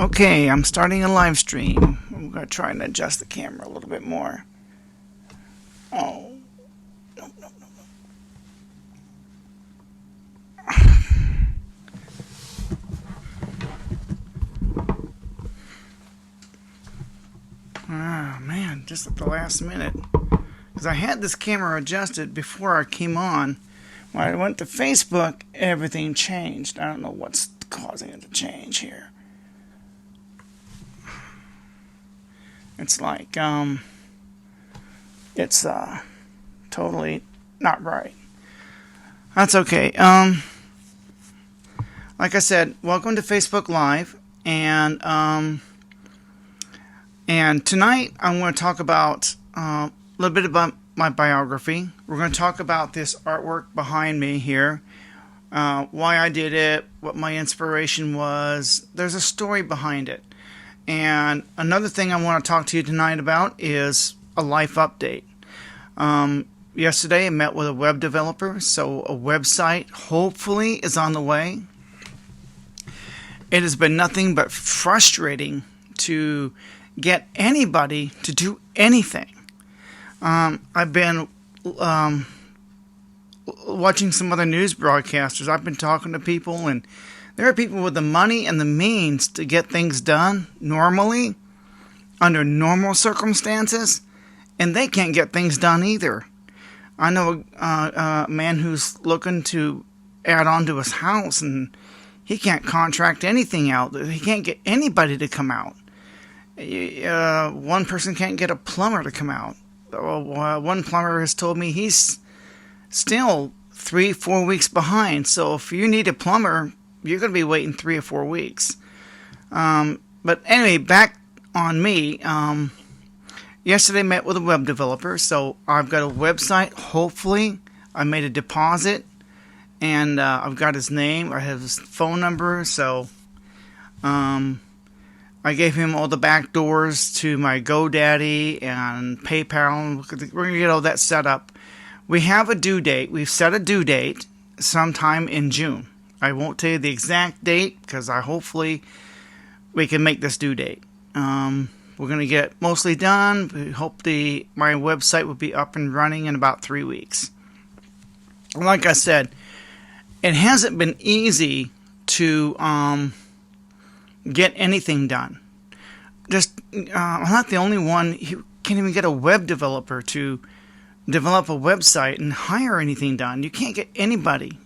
Okay, I'm starting a live stream. I'm going to try and adjust the camera a little bit more. Oh, no, no, no. Ah, man, just at the last minute. Because I had this camera adjusted before I came on. When I went to Facebook, everything changed. I don't know what's causing it to change here. It's like, it's totally not right. That's okay. Like I said, welcome to Facebook Live, and tonight I'm going to talk about a little bit about my biography. We're going to talk about this artwork behind me here, why I did it, what my inspiration was. There's a story behind it. And another thing I want to talk to you tonight about is a life update. Yesterday I met with a web developer, so a website hopefully is on the way. It has been nothing but frustrating to get anybody to do anything. I've been watching some other news broadcasters. I've been talking to people, and there are people with the money and the means to get things done normally, under normal circumstances, and they can't get things done either. I know a man who's looking to add on to his house, and he can't contract anything out. He can't get anybody to come out. One person can't get a plumber to come out. One plumber has told me he's still 3-4 weeks behind. So if you need a plumber, you're going to be waiting 3 or 4 weeks. But anyway, back on me. Yesterday I met with a web developer, so I've got a website. Hopefully, I made a deposit, and I've got his name. I have his phone number, so I gave him all the back doors to my GoDaddy and PayPal. We're going to get all that set up. We have a due date. We've set a due date sometime in June. I won't tell you the exact date because hopefully we can make this due date. We're going to get it mostly done. We hope my website will be up and running in about 3 weeks. Like I said, it hasn't been easy to get anything done. I'm not the only one who can't even get a web developer to develop a website and hire anything done. You can't get anybody.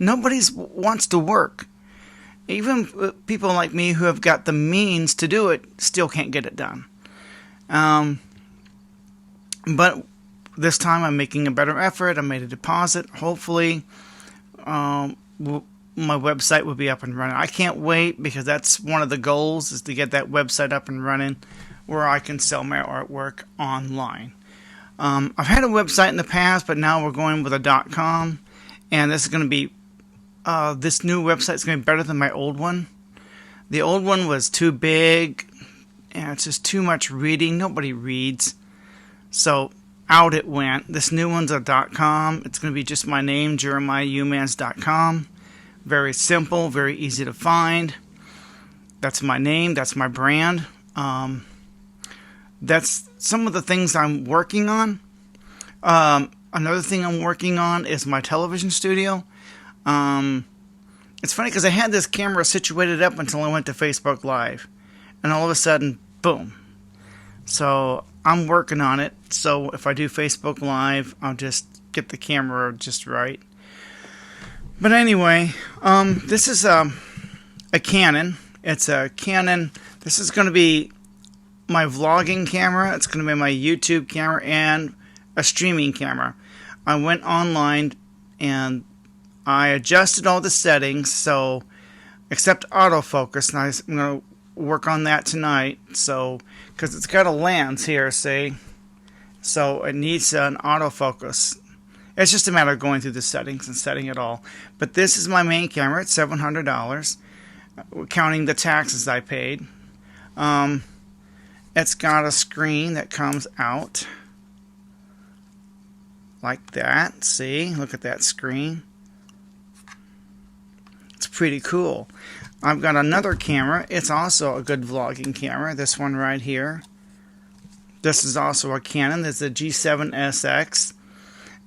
Nobody wants to work. Even people like me who have got the means to do it still can't get it done. But this time I'm making a better effort. I made a deposit. Hopefully, my website will be up and running. I can't wait because that's one of the goals, is to get that website up and running where I can sell my artwork online. I've had a website in the past, but now we're going with a .com, and this is going to be this new website is going to be better than my old one. The old one was too big, and it's just too much reading. Nobody reads, so out it went. This new one's a .com. It's going to be just my name, JeremiahUmans.com. Very simple, very easy to find. That's my name. That's my brand. That's some of the things I'm working on. Another thing I'm working on is my television studio. It's funny because I had this camera situated up until I went to Facebook Live, and all of a sudden, boom. So I'm working on it. So if I do Facebook Live, I'll just get the camera just right. But anyway, this is a Canon. It's a Canon. This is going to be my vlogging camera. It's going to be my YouTube camera and a streaming camera. I went online and I adjusted all the settings, so except autofocus, and I'm going to work on that tonight. So, because it's got a lens here, see, so it needs an autofocus. It's just a matter of going through the settings and setting it all. But this is my main camera. It's $700, counting the taxes I paid. It's got a screen that comes out like that. See, look at that screen. It's pretty cool. I've got another camera. It's also a good vlogging camera. This one right here. This is also a Canon. This is a G7SX.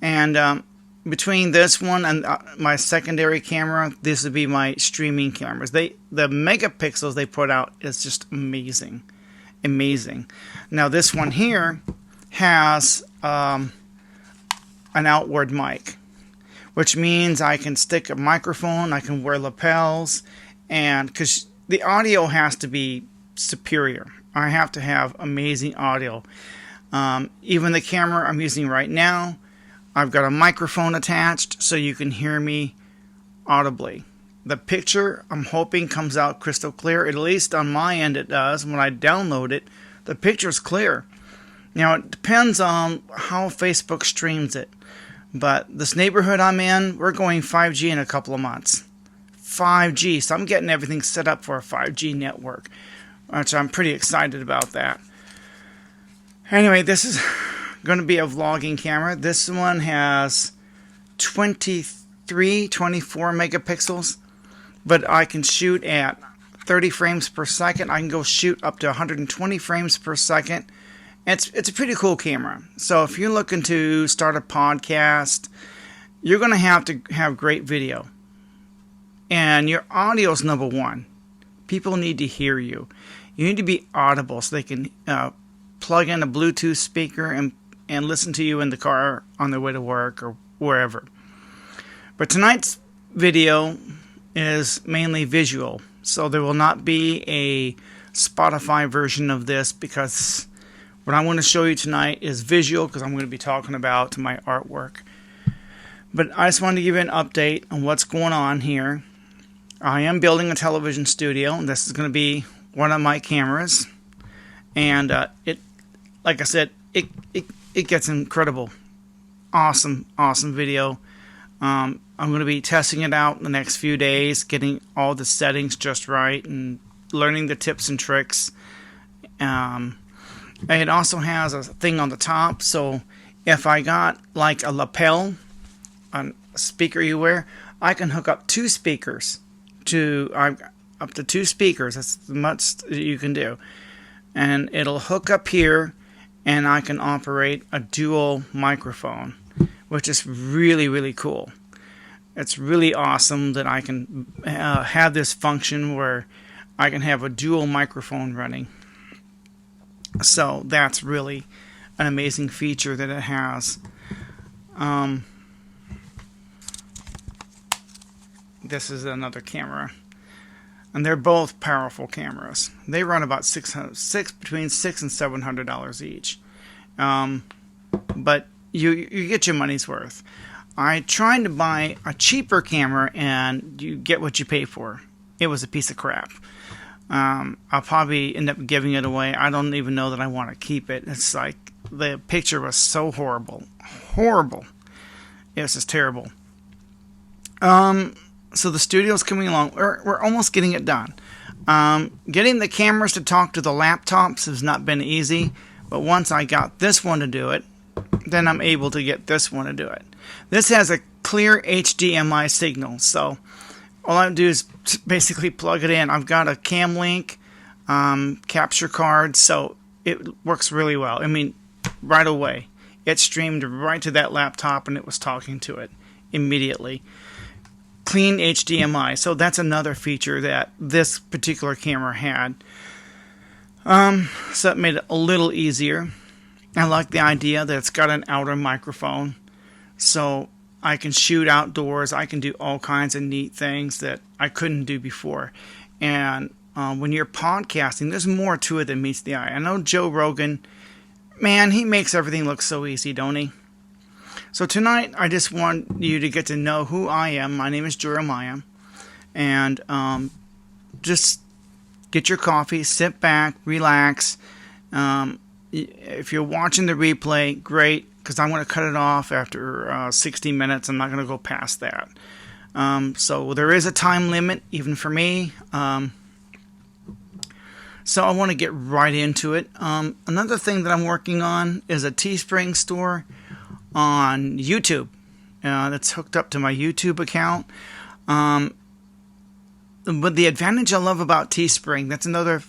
And between this one and my secondary camera, this would be my streaming cameras. The megapixels they put out is just amazing. Amazing. Now this one here has an outward mic, which means I can stick a microphone, I can wear lapels, and because the audio has to be superior. I have to have amazing audio. Even the camera I'm using right now, I've got a microphone attached so you can hear me audibly. The picture, I'm hoping, comes out crystal clear. At least on my end it does. When I download it, the picture's clear. Now, it depends on how Facebook streams it. But this neighborhood I'm in, we're going 5G in a couple of months. 5G, so I'm getting everything set up for a 5G network, which I'm pretty excited about that. Anyway, this is going to be a vlogging camera. This one has 24 megapixels, but I can shoot at 30 frames per second. I can go shoot up to 120 frames per second. It's a pretty cool camera. So if you're looking to start a podcast, you're going to have great video. And your audio is number one. People need to hear you. You need to be audible so they can plug in a Bluetooth speaker and listen to you in the car on their way to work or wherever. But tonight's video is mainly visual. So there will not be a Spotify version of this because what I want to show you tonight is visual because I'm going to be talking about my artwork. But I just wanted to give you an update on what's going on here. I am building a television studio, and this is going to be one of my cameras. And like I said, it gets incredible, awesome video. I'm going to be testing it out in the next few days, getting all the settings just right, and learning the tips and tricks. It also has a thing on the top, so if I got like a lapel, a speaker you wear, I can hook up two speakers. Up to two speakers. That's the most you can do, and it'll hook up here, and I can operate a dual microphone, which is really cool. It's really awesome that I can have this function where I can have a dual microphone running. So that's really an amazing feature that it has. This is another camera, and they're both powerful cameras. They run about between $600 and $700 each, but you get your money's worth. I tried to buy a cheaper camera, and you get what you pay for. It was a piece of crap. I'll probably end up giving it away. I don't even know that I want to keep it. It's like the picture was so horrible. It was just terrible. So the studio's coming along. We're almost getting it done. Getting the cameras to talk to the laptops has not been easy, but once I got this one to do it, then I'm able to get this one to do it. This has a clear HDMI signal, so all I do is basically plug it in. I've got a CamLink capture card, so it works really well. I mean, right away. It streamed right to that laptop, and it was talking to it immediately. Clean HDMI, so that's another feature that this particular camera had. So it made it a little easier. I like the idea that it's got an outer microphone, so I can shoot outdoors. I can do all kinds of neat things that I couldn't do before. And when you're podcasting, there's more to it than meets the eye. I know Joe Rogan, man, he makes everything look so easy, don't he? So tonight, I just want you to get to know who I am. My name is Jeremiah. And just get your coffee, sit back, relax. If you're watching the replay, great, because I'm going to cut it off after 60 minutes. I'm not going to go past that. So there is a time limit, even for me. So I want to get right into it. Another thing that I'm working on is a Teespring store on YouTube. That's hooked up to my YouTube account. but the advantage I love about Teespring, that's another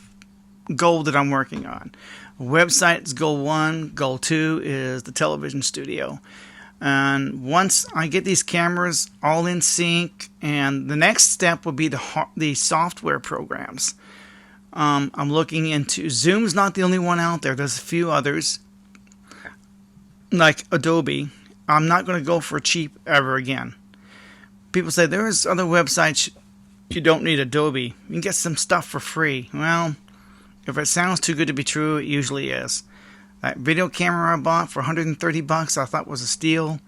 goal that I'm working on. Website's goal 1, goal 2 is the television studio. And once I get these cameras all in sync, and the next step will be the software programs. I'm looking into Zoom's not the only one out there. There's a few others, like Adobe. I'm not going to go for cheap ever again. People say there's other websites you don't need Adobe. You can get some stuff for free. Well, if it sounds too good to be true, it usually is. That video camera I bought for $130 I thought was a steal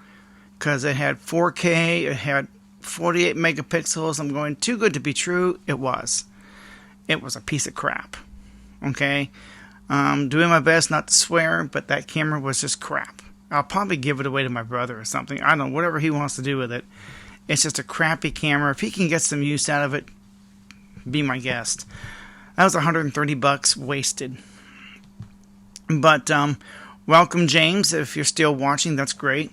because it had 4K, it had 48 megapixels. I'm going, too good to be true. It was. It was a piece of crap. Okay? Doing my best not to swear, but that camera was just crap. I'll probably give it away to my brother or something. I don't know, whatever he wants to do with it. It's just a crappy camera. If he can get some use out of it, be my guest. That was $130 wasted. But welcome, James. If you're still watching, that's great.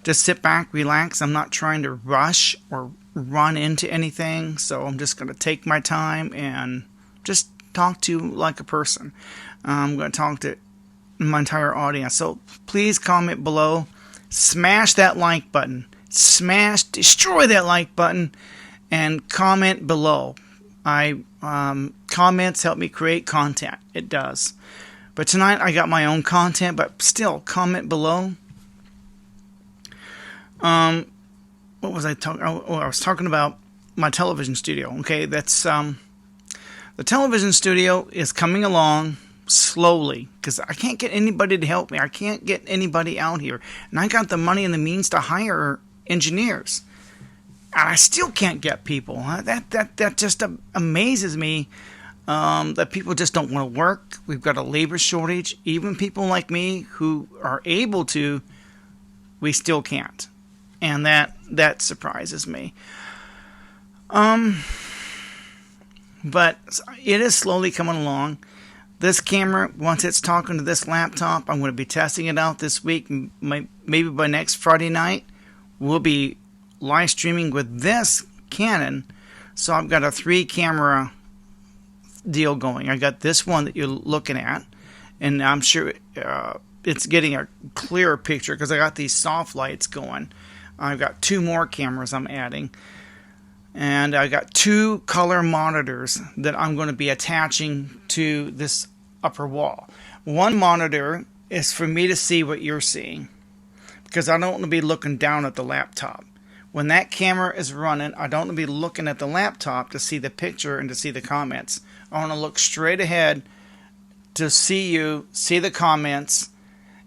Just sit back, relax. I'm not trying to rush or run into anything, so I'm just going to take my time and just talk to you like a person. I'm going to talk to my entire audience. So please comment below. Smash that like button. Destroy that like button, and comment below. Comments help me create content. It does. But tonight I got my own content, but still, comment below. What was I talking? Oh, I was talking about my television studio. Okay, that's the television studio is coming along slowly because I can't get anybody to help me. I can't get anybody out here, and I got the money and the means to hire engineers, and I still can't get people. That just amazes me. That people just don't want to work. We've got a labor shortage. Even people like me who are able to, we still can't. And that surprises me. But it is slowly coming along. This camera, once it's talking to this laptop, I'm going to be testing it out this week. Maybe by next Friday night, we'll be live streaming with this Canon. So I've got a 3-camera deal going. I got this one that you're looking at, and I'm sure it's getting a clearer picture because I got these soft lights going. I've got 2 more cameras I'm adding, and I got 2 color monitors that I'm going to be attaching to this upper wall. One monitor is for me to see what you're seeing because I don't want to be looking down at the laptop. When that camera is running, I don't want to be looking at the laptop to see the picture and to see the comments. I want to look straight ahead to see you, see the comments,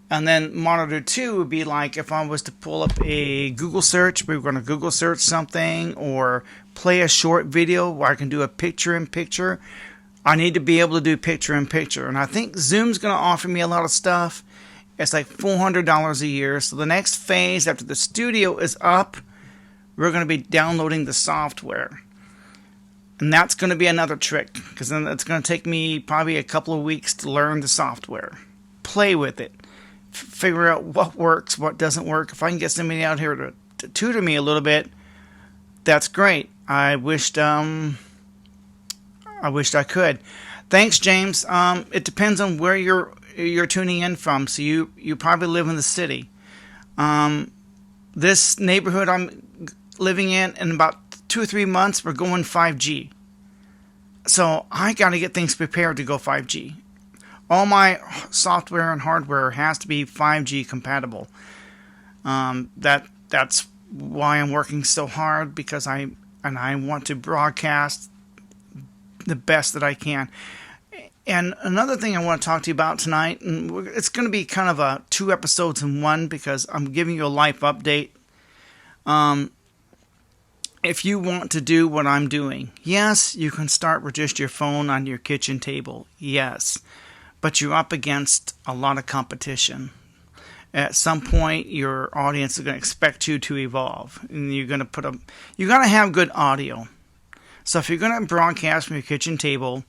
and then monitor 2 would be like if I was to pull up a Google search, we were going to Google search something or play a short video where I can do a picture-in-picture. I need to be able to do picture-in-picture, and I think Zoom's going to offer me a lot of stuff. It's like $400 a year, so the next phase after the studio is up, we're going to be downloading the software. And that's going to be another trick, because then it's going to take me probably a couple of weeks to learn the software. Play with it. Figure out what works, what doesn't work. If I can get somebody out here to tutor me a little bit, that's great. I wished I could. Thanks, James. It depends on where you're tuning in from. So you probably live in the city. This neighborhood I'm living in about 2 or 3 months, we're going 5G. So I got to get things prepared to go 5G. All my software and hardware has to be 5G compatible. That's why I'm working so hard, because I want to broadcast the best that I can. And another thing I want to talk to you about tonight, and it's going to be kind of a 2 episodes in one because I'm giving you a life update. If you want to do what I'm doing, yes, you can start with just your phone on your kitchen table. Yes. But you're up against a lot of competition. At some point, your audience is going to expect you to evolve. And you're going to you got to have good audio. So if you're going to broadcast from your kitchen table,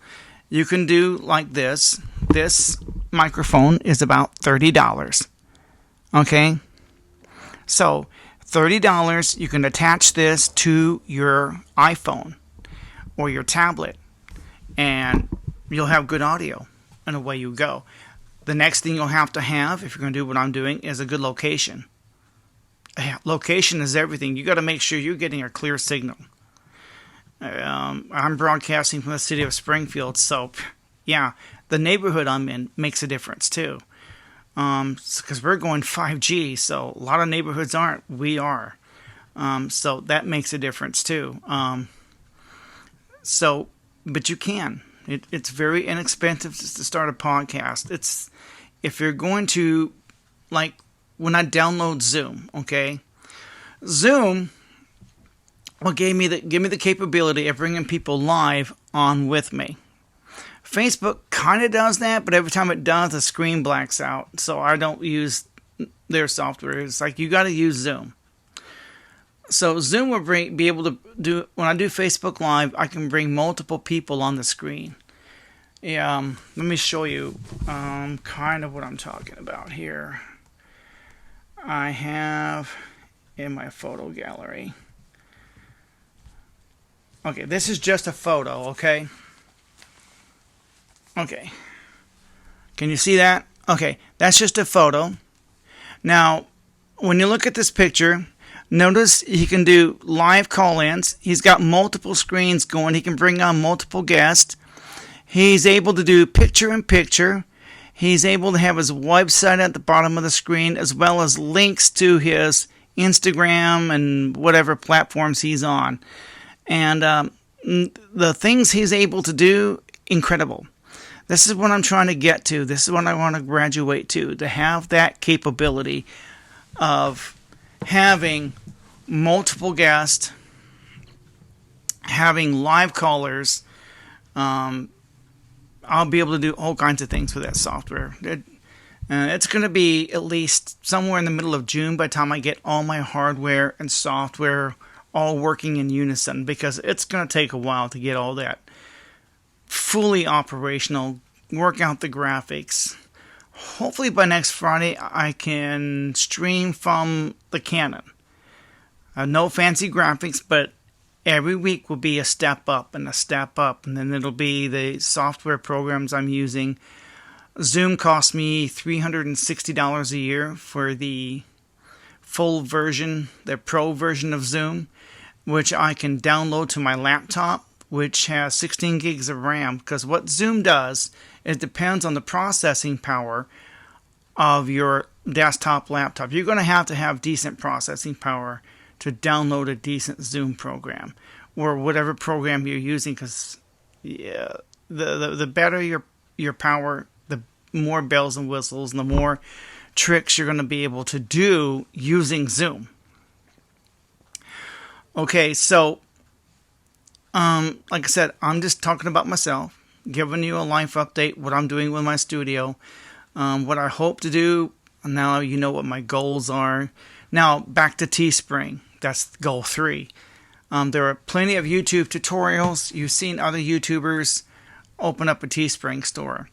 you can do like this. This microphone is about $30. Okay? So $30, you can attach this to your iPhone. or your tablet, and you'll have good audio, and away you go. The next thing you'll have to have, if you're going to do what I'm doing, is a good location. Location is everything. You got to make sure you're getting a clear signal. I'm broadcasting from the city of Springfield, so yeah, the neighborhood I'm in makes a difference too. Because we're going 5G, so a lot of neighborhoods aren't. We are. So that makes a difference too. But you can. It's very inexpensive to start a podcast. If you're going to, like, when I download Zoom, okay? Zoom will give me the capability of bringing people live on with me. Facebook kind of does that, but every time it does, the screen blacks out. So I don't use their software. It's like you got to use Zoom. So Zoom will be able to do, when I do Facebook Live, I can bring multiple people on the screen. Yeah, let me show you kind of what I'm talking about here. I have in my photo gallery. Okay, this is just a photo, okay? Okay. Can you see that? Okay, that's just a photo. Now, when you look at this picture, notice he can do live call-ins. He's got multiple screens going. He can bring on multiple guests. He's able to do picture-in-picture. He's able to have his website at the bottom of the screen, as well as links to his Instagram and whatever platforms he's on. And the things he's able to do, incredible. This is what I'm trying to get to. This is what I want to graduate to have that capability of having multiple guests, having live callers. I'll be able to do all kinds of things with that software. It's going to be at least somewhere in the middle of June by the time I get all my hardware and software all working in unison, because it's going to take a while to get all that fully operational, work out the graphics. Hopefully by next Friday I can stream from the Canon. No fancy graphics, but every week will be a step up and a step up, and then it'll be the software programs I'm using. Zoom cost me $360 a year for the full version, the pro version of Zoom, which I can download to my laptop, which has 16 gigs of RAM, because what Zoom does, it depends on the processing power of your desktop laptop. You're going to have decent processing power to download a decent Zoom program, or whatever program you're using, because the better your power, the more bells and whistles, and the more tricks you're going to be able to do using Zoom. Okay, so like I said, I'm just talking about myself, giving you a life update, what I'm doing with my studio, what I hope to do. Now you know what my goals are. Now back to Teespring. That's goal 3. There are plenty of YouTube tutorials. You've seen other YouTubers open up a Teespring store.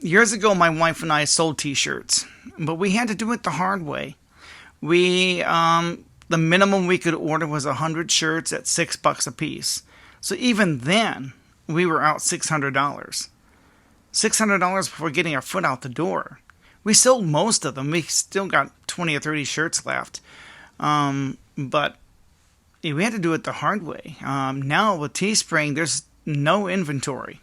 Years ago, my wife and I sold T-shirts, but we had to do it the hard way. The minimum we could order was 100 shirts at $6 a piece. So even then, we were out $600. $600 before getting our foot out the door. We sold most of them. We still got 20 or 30 shirts left. But we had to do it the hard way. Now with Teespring, there's no inventory.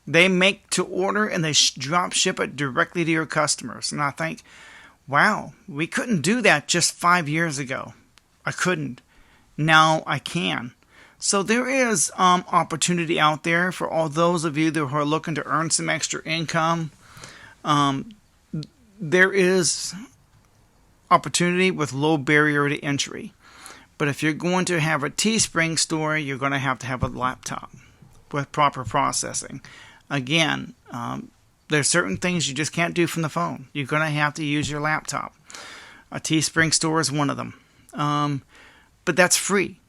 They make to order and they drop ship it directly to your customers. And I think, wow, we couldn't do that just 5 years ago. I couldn't. Now I can. So there is opportunity out there for all those of you who are looking to earn some extra income. There is opportunity with low barrier to entry. But if you're going to have a Teespring store, you're going to have a laptop with proper processing. Again, there's certain things you just can't do from the phone. You're going to have to use your laptop. A Teespring store is one of them. But that's free.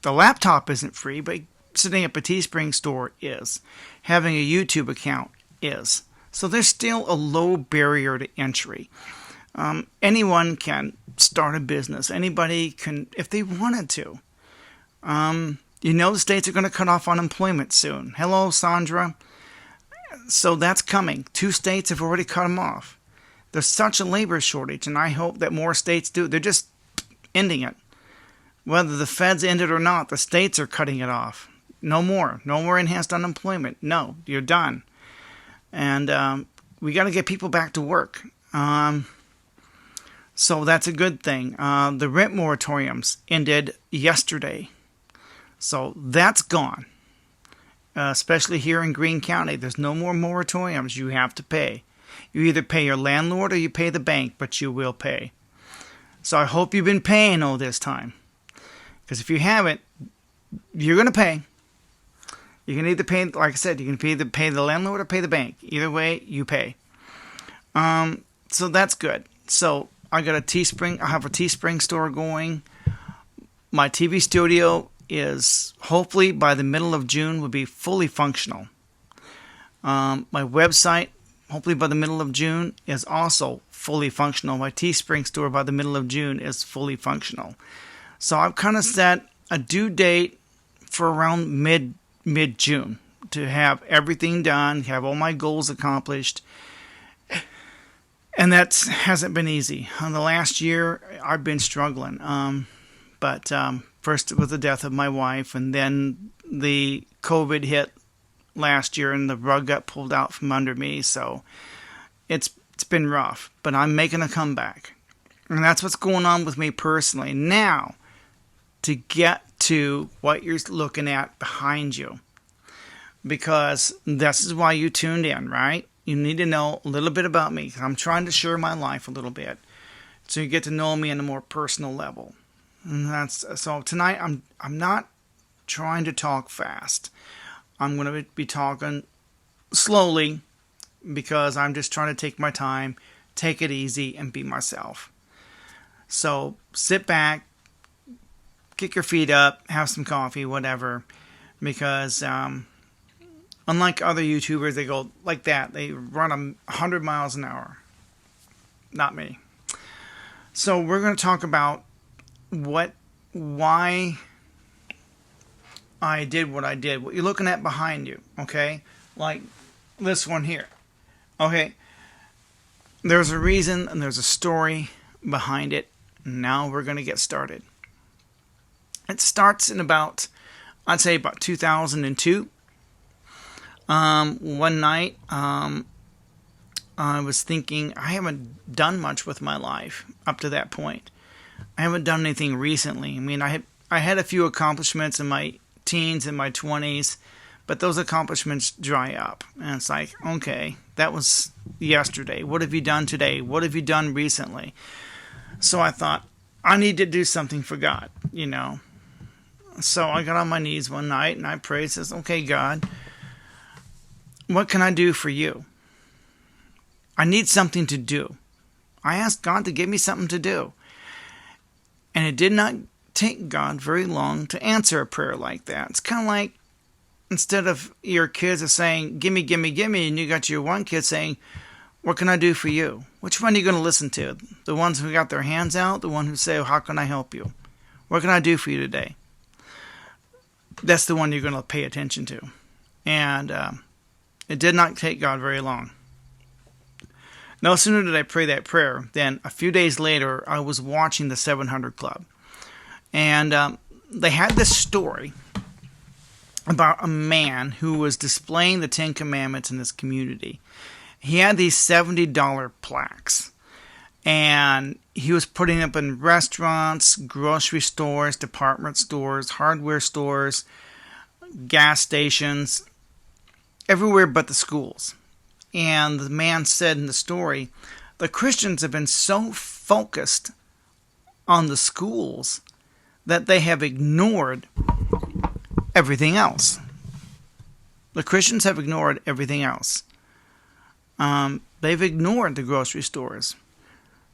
The laptop isn't free, but setting up a Teespring store is. Having a YouTube account is. So there's still a low barrier to entry. Anyone can start a business. Anybody can, if they wanted to. You know the states are going to cut off unemployment soon. Hello, Sandra. So that's coming. 2 states have already cut them off. There's such a labor shortage, and I hope that more states do. They're just ending it. Whether the feds end it or not, the states are cutting it off. No more. No more enhanced unemployment. No, you're done. And we got to get people back to work. So that's a good thing. The rent moratoriums ended yesterday. So that's gone. Especially here in Greene County. There's no more moratoriums you have to pay. You either pay your landlord or you pay the bank, but you will pay. So I hope you've been paying all this time. Because if you haven't, you're going to pay. You can either pay, like I said, you can either pay the landlord or pay the bank. Either way, you pay. So that's good. So I got a Teespring. I have a Teespring store going. My TV studio is hopefully by the middle of June will be fully functional. My website, hopefully by the middle of June, is also fully functional. My Teespring store by the middle of June is fully functional. So I've kind of set a due date for around mid-June to have everything done, have all my goals accomplished. And that hasn't been easy. In the last year, I've been struggling. But first it was the death of my wife, and then the COVID hit last year, and the rug got pulled out from under me. So it's been rough, but I'm making a comeback. And that's what's going on with me personally. Now, to get to what you're looking at behind you, because this is why you tuned in, right? You need to know a little bit about me. I'm trying to share my life a little bit, so you get to know me on a more personal level. And that's so tonight. I'm not trying to talk fast. I'm going to be talking slowly because I'm just trying to take my time, take it easy, and be myself. So sit back, kick your feet up, have some coffee, whatever, because unlike other YouTubers, they go like that. They run 100 miles an hour. Not me. So we're going to talk about why I did what I did. What you're looking at behind you, okay? Like this one here, okay? There's a reason and there's a story behind it. Now we're going to get started. It starts in I'd say about 2002. One night, I was thinking, I haven't done much with my life up to that point. I haven't done anything recently. I mean, I had a few accomplishments in my teens and my 20s, but those accomplishments dry up. And it's like, okay, that was yesterday. What have you done today? What have you done recently? So I thought, I need to do something for God, you know. So I got on my knees one night and I prayed, says, okay, God, what can I do for you? I need something to do. I asked God to give me something to do. And it did not take God very long to answer a prayer like that. It's kind of like, instead of your kids are saying, gimme, gimme, gimme, and you got your one kid saying, what can I do for you? Which one are you going to listen to? The ones who got their hands out? The one who say, how can I help you? What can I do for you today? That's the one you're going to pay attention to. And it did not take God very long. No sooner did I pray that prayer than a few days later, I was watching the 700 Club. And they had this story about a man who was displaying the Ten Commandments in this community. He had these $70 plaques. And he was putting up in restaurants, grocery stores, department stores, hardware stores, gas stations, everywhere but the schools. And the man said in the story, the Christians have been so focused on the schools that they have ignored everything else. The Christians have ignored everything else. They've ignored the grocery stores.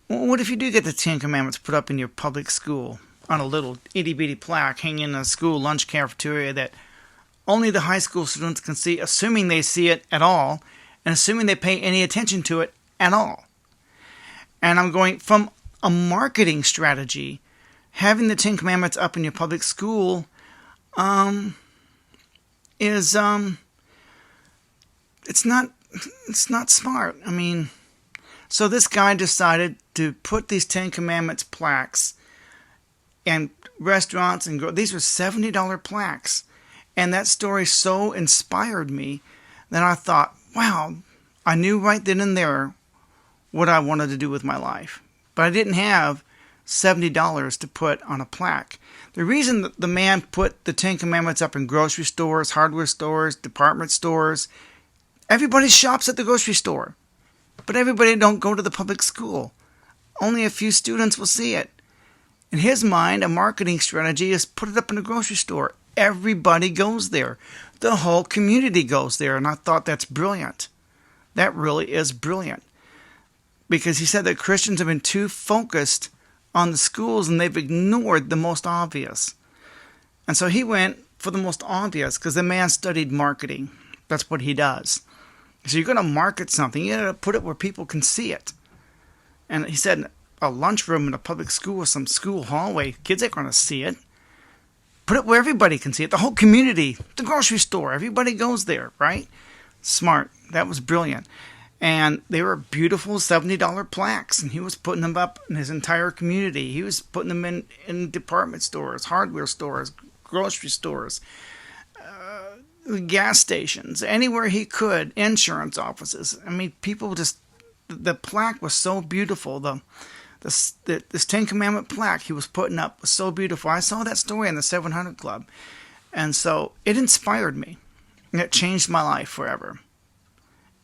What if you do get the Ten Commandments put up in your public school on a little itty-bitty plaque hanging in a school lunch cafeteria that only the high school students can see, assuming they see it at all, and assuming they pay any attention to it at all? And I'm going, from a marketing strategy, having the Ten Commandments up in your public school, um, is it's not smart. I mean, so this guy decided to put these Ten Commandments plaques and restaurants and these were $70 plaques. And that story so inspired me that I thought, wow, I knew right then and there what I wanted to do with my life. But I didn't have $70 to put on a plaque. The reason that the man put the Ten Commandments up in grocery stores, hardware stores, department stores, everybody shops at the grocery store. But everybody don't go to the public school. Only a few students will see it. In his mind, a marketing strategy is put it up in the grocery store. Everybody goes there. The whole community goes there. And I thought that's brilliant. That really is brilliant. Because he said that Christians have been too focused on the schools and they've ignored the most obvious. And so he went for the most obvious because the man studied marketing. That's what he does. So you're going to market something. You got to put it where people can see it. And he said a lunchroom in a public school or some school hallway, kids ain't going to see it. Put it where everybody can see it. The whole community, the grocery store, everybody goes there, right? Smart. That was brilliant. And they were beautiful $70 plaques, and he was putting them up in his entire community. He was putting them in department stores, hardware stores, grocery stores, gas stations, anywhere he could, insurance offices. I mean, people just, the plaque was so beautiful. This Ten Commandment plaque he was putting up was so beautiful. I saw that story in the 700 Club. And so it inspired me. And it changed my life forever.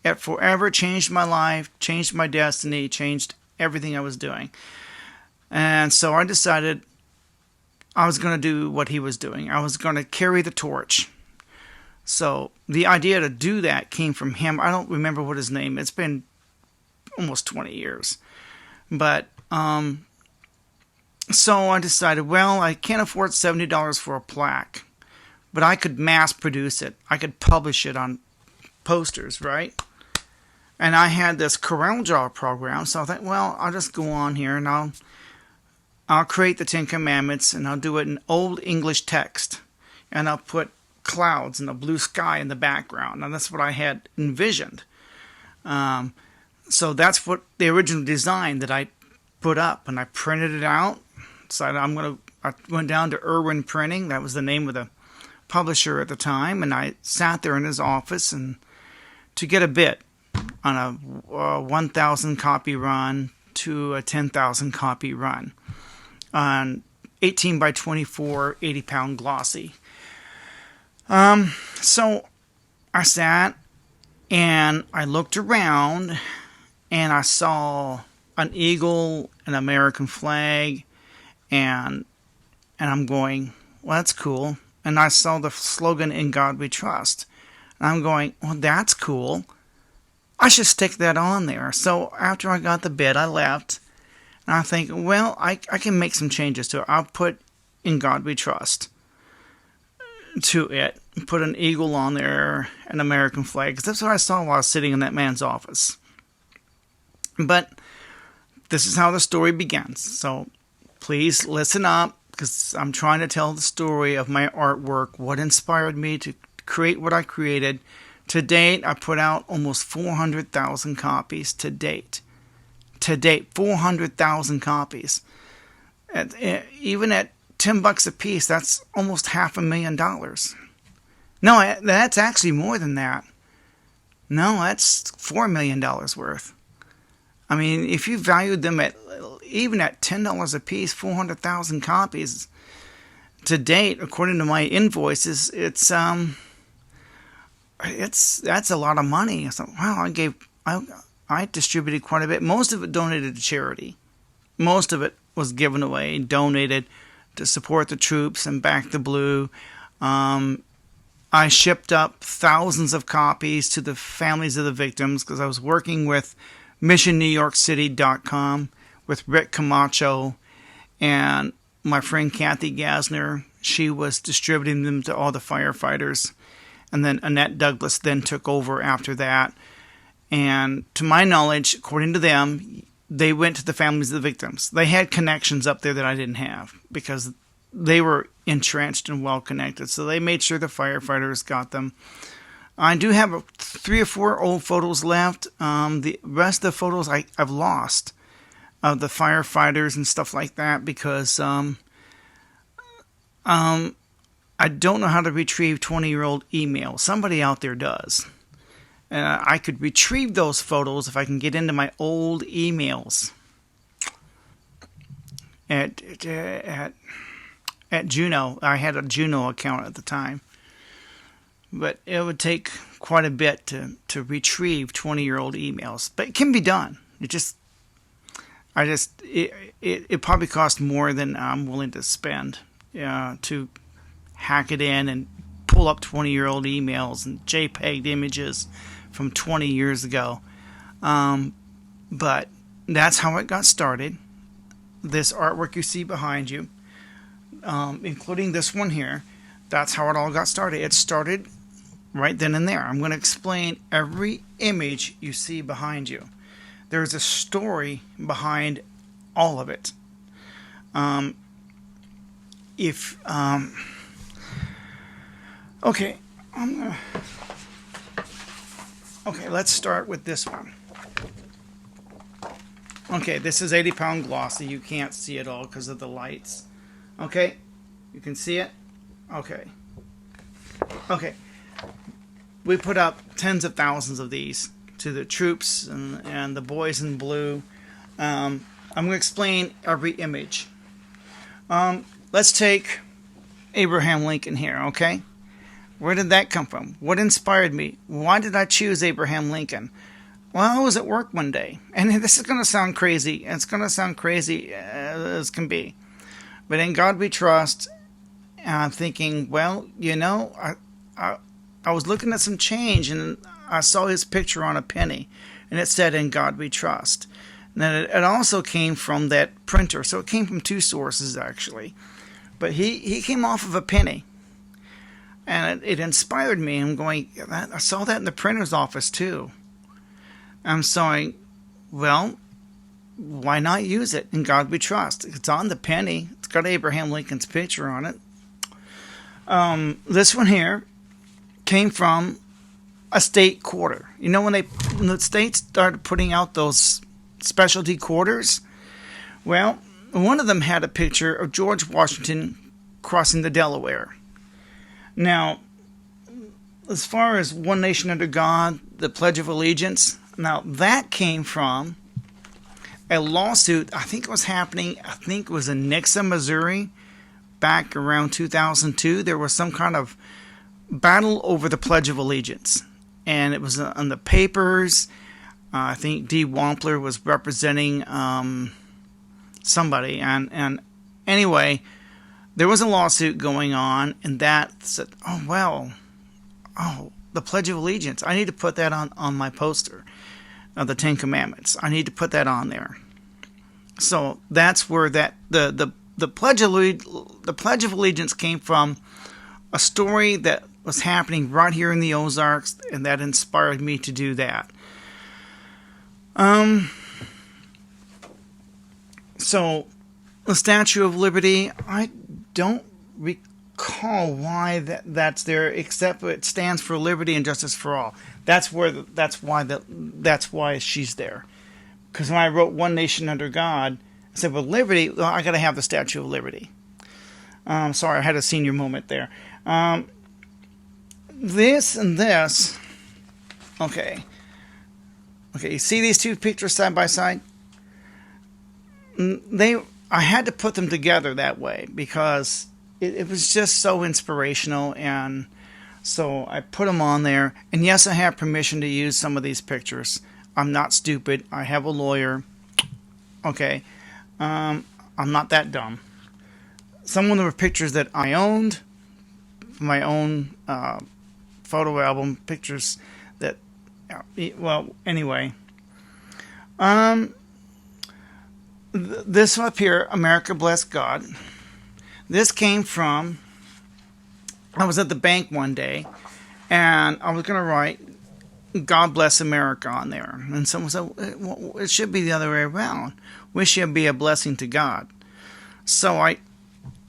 It forever changed my life, changed my destiny, changed everything I was doing. And so I decided I was going to do what he was doing. I was going to carry the torch. So the idea to do that came from him. I don't remember what his name is. It's been almost 20 years. But so I decided, well, I can't afford $70 for a plaque. But I could mass produce it. I could publish it on posters, right? And I had this CorelDRAW program, so I thought, well, I'll just go on here and I'll create the Ten Commandments and I'll do it in Old English text. And I'll put clouds and a blue sky in the background. And that's what I had envisioned. So that's what the original design that I put up, and I printed it out. So I went down to Irwin Printing. That was the name of the publisher at the time, and I sat there in his office and to get a bid on a 1,000 copy run to a 10,000 copy run on 18 by 24 80-pound glossy. So I sat and I looked around and I saw an eagle, an American flag, and I'm going, well, that's cool. And I saw the slogan, "In God We Trust." And I'm going, well, that's cool. I should stick that on there. So after I got the bid, I left. And I think, well, I can make some changes to it. I'll put "In God We Trust" to it. Put an eagle on there, an American flag. Because that's what I saw while I was sitting in that man's office. But this is how the story begins. So please listen up, because I'm trying to tell the story of my artwork, what inspired me to create what I created. To date, I put out almost 400,000 copies to date. To date, 400,000 copies. Even at $10 a piece, that's almost $500,000. No, that's actually more than that. No, that's $4 million worth. I mean, if you valued them at even at $10 a piece, 400,000 copies to date, according to my invoices, that's a lot of money. So, wow, I distributed quite a bit. Most of it donated to charity. Most of it was given away, donated to support the troops and back the blue. I shipped up thousands of copies to the families of the victims because I was working with MissionNewYorkCity.com with Rick Camacho and my friend Kathy Gasner. She was distributing them to all the firefighters. And then Annette Douglas then took over after that. And to my knowledge, according to them, they went to the families of the victims. They had connections up there that I didn't have because they were entrenched and well connected. So they made sure the firefighters got them. I do have 3 or 4 old photos left. The rest of the photos I've lost of the firefighters and stuff like that because I don't know how to retrieve 20-year-old emails. Somebody out there does. I could retrieve those photos if I can get into my old emails at Juno. I had a Juno account at the time. But it would take quite a bit to retrieve 20-year-old emails. But it can be done. It probably costs more than I'm willing to spend to hack it in and pull up 20-year-old emails and JPEG images from 20 years ago. But that's how it got started. This artwork you see behind you, including this one here, that's how it all got started. It started right then and there. I'm going to explain every image you see behind you. There's a story behind all of it. Okay, let's start with this one. Okay, this is 80-pound glossy. You can't see it all because of the lights. Okay, you can see it? Okay. We put up tens of thousands of these to the troops and the boys in blue. I'm going to explain every image. Let's take Abraham Lincoln here, okay? Where did that come from? What inspired me? Why did I choose Abraham Lincoln? Well, I was at work one day, and this is going to sound crazy. It's going to sound crazy as can be. But in God we trust, and I'm thinking, well, I was looking at some change, and I saw his picture on a penny, and it said, "In God we trust." And then it also came from that printer, so it came from 2 sources, actually. But he came off of a penny, and it inspired me. I'm going, I saw that in the printer's office, too. I'm saying, well, why not use it? In God we trust. It's on the penny. It's got Abraham Lincoln's picture on it. This one here came from a state quarter. You know, when the states started putting out those specialty quarters, well, one of them had a picture of George Washington crossing the Delaware. Now, as far as One Nation Under God, the Pledge of Allegiance, now that came from a lawsuit. I think it was in Nixa, Missouri, back around 2002. There was some kind of battle over the Pledge of Allegiance, and it was on the papers. I think Dee Wampler was representing somebody, and anyway, there was a lawsuit going on, and that said, the Pledge of Allegiance. I need to put that on my poster of the 10 Commandments. I need to put that on there. So that's where the Pledge of Allegiance came from, a story that was happening right here in the Ozarks, and that inspired me to do that. So the Statue of Liberty, I don't recall why that's there, except it stands for liberty and justice for all. That's why she's there. Because when I wrote One Nation Under God, I said, well, liberty, I got to have the Statue of Liberty. Sorry, I had a senior moment there. This and this. Okay, you see these 2 pictures side by side? I had to put them together that way because it was just so inspirational, and so I put them on there. And yes, I have permission to use some of these pictures. I'm not stupid. I have a lawyer. Okay, I'm not that dumb. Some of them were pictures that I owned, my own photo album pictures that, well, anyway. This up here, America Bless God. This came from, I was at the bank one day, and I was going to write God Bless America on there. And someone said, well, it should be the other way around. We should be a blessing to God. So I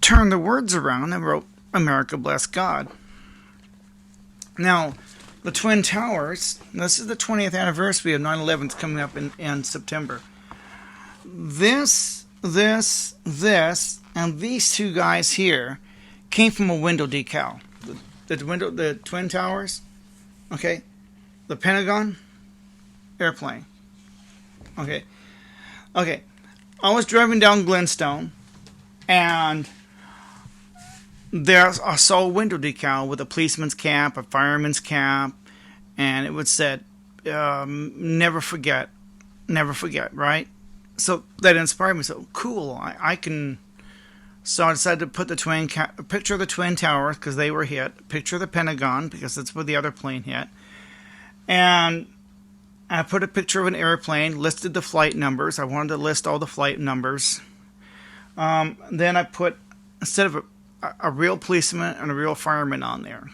turned the words around and wrote, America Bless God. Now, the Twin Towers, this is the 20th anniversary of 9/11. It's coming up in September. This, and these two guys here came from a window decal. The Twin Towers, okay? The Pentagon, airplane. Okay. I was driving down Glenstone, and there I saw a window decal with a policeman's cap, a fireman's cap, and it would say, never forget, right? So that inspired me. So cool, I can. So I decided to put a picture of the Twin Towers because they were hit, picture of the Pentagon because that's where the other plane hit, and I put a picture of an airplane, listed the flight numbers. I wanted to list all the flight numbers. Then I put, instead of a real policeman and a real fireman on there.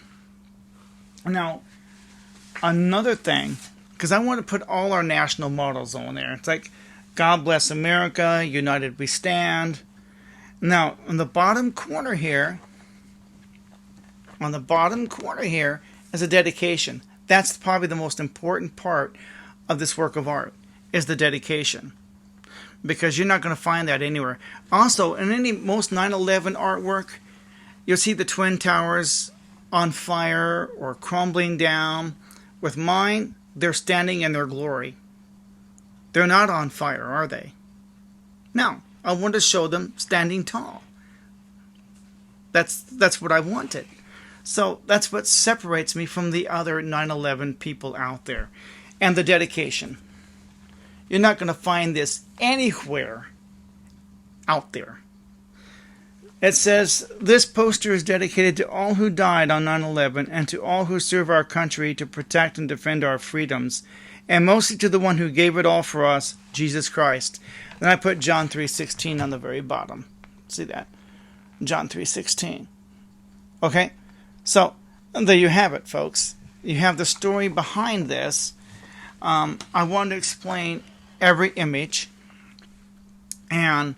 Now, another thing, because I want to put all our national mottos on there. It's like, God Bless America, United We Stand. Now, on the bottom corner here, is a dedication. That's probably the most important part of this work of art, is the dedication. Because you're not going to find that anywhere. Also, in most 9/11 artwork, you'll see the Twin Towers on fire or crumbling down. With mine, they're standing in their glory. They're not on fire, are they? No, I want to show them standing tall. That's what I wanted. So that's what separates me from the other 9/11 people out there. And the dedication. You're not going to find this anywhere out there. It says, this poster is dedicated to all who died on 9/11 and to all who serve our country to protect and defend our freedoms, and mostly to the one who gave it all for us, Jesus Christ. Then I put John 3:16 on the very bottom. See that? John 3:16. Okay? So, there you have it, folks. You have the story behind this. I wanted to explain every image. And,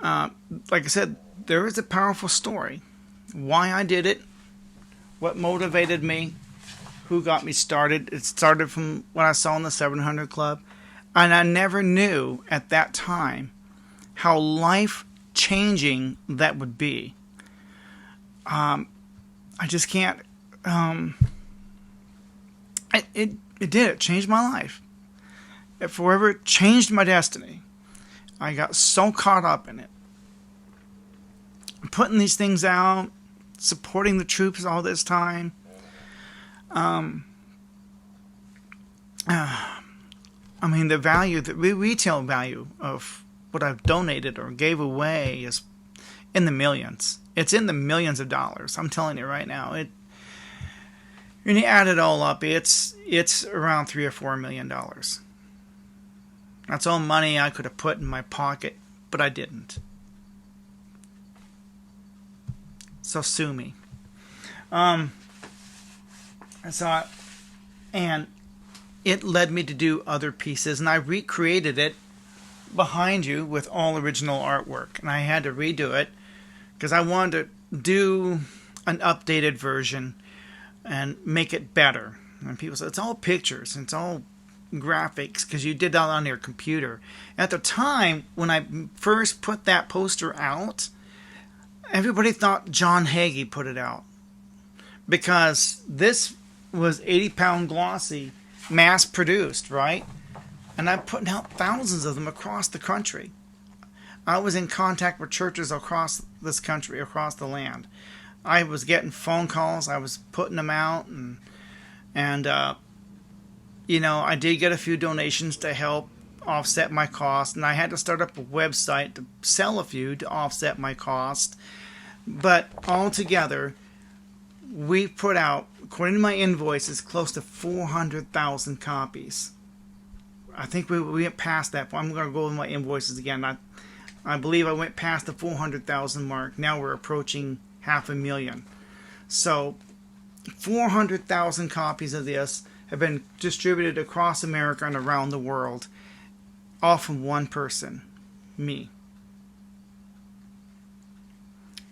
like I said, there is a powerful story. Why I did it, what motivated me, who got me started. It started from what I saw in the 700 Club. And I never knew at that time how life-changing that would be. I just can't... It did. It changed my life. It forever changed my destiny. I got so caught up in it. Putting these things out, supporting the troops all this time. I mean, the value, the retail value of what I've donated or gave away is in the millions. It's in the millions of dollars. I'm telling you right now. When you add it all up, it's around $3 or $4 million. That's all money I could have put in my pocket, but I didn't. So sue me. And it led me to do other pieces, and I recreated it behind you with all original artwork. And I had to redo it because I wanted to do an updated version and make it better. And people said, it's all pictures, it's all graphics, because you did that on your computer. At the time, when I first put that poster out, everybody thought John Hagee put it out. Because this was 80-pound glossy, mass-produced, right? And I'm putting out thousands of them across the country. I was in contact with churches across this country, across the land. I was getting phone calls. I was putting them out, and I did get a few donations to help offset my cost, and I had to start up a website to sell a few to offset my cost. But altogether, we put out, according to my invoices, close to 400,000 copies. I think we went past that. I'm going to go over my invoices again. I believe I went past the 400,000 mark. Now we're approaching 500,000. So 400,000 copies of this have been distributed across America and around the world, all from one person, me.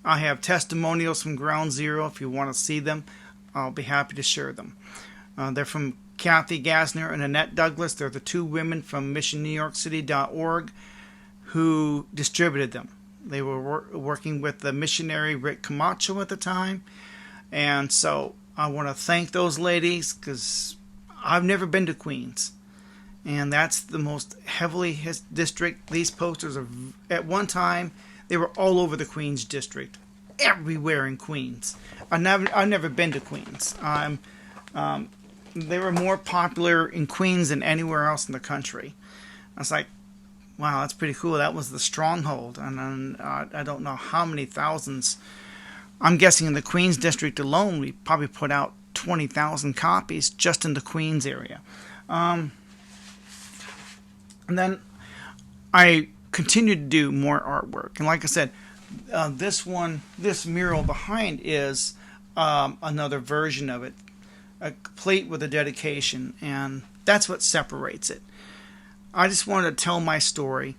I have testimonials from Ground Zero. If you want to see them, I'll be happy to share them. They're from Kathy Gassner and Annette Douglas. They're the two women from MissionNewYorkCity.org who distributed them. They were working with the missionary Rick Camacho at the time. And so I want to thank those ladies, because I've never been to Queens. And that's the most heavily district. These posters are, at one time, they were all over the Queens district. Everywhere in Queens. I've never been to Queens. They were more popular in Queens than anywhere else in the country. I was like, wow, that's pretty cool. That was the stronghold. And I don't know how many thousands. I'm guessing in the Queens district alone, we probably put out 20,000 copies just in the Queens area. And then I continued to do more artwork. And like I said, this mural behind is another version of it, complete with a dedication. And that's what separates it. I just want to tell my story.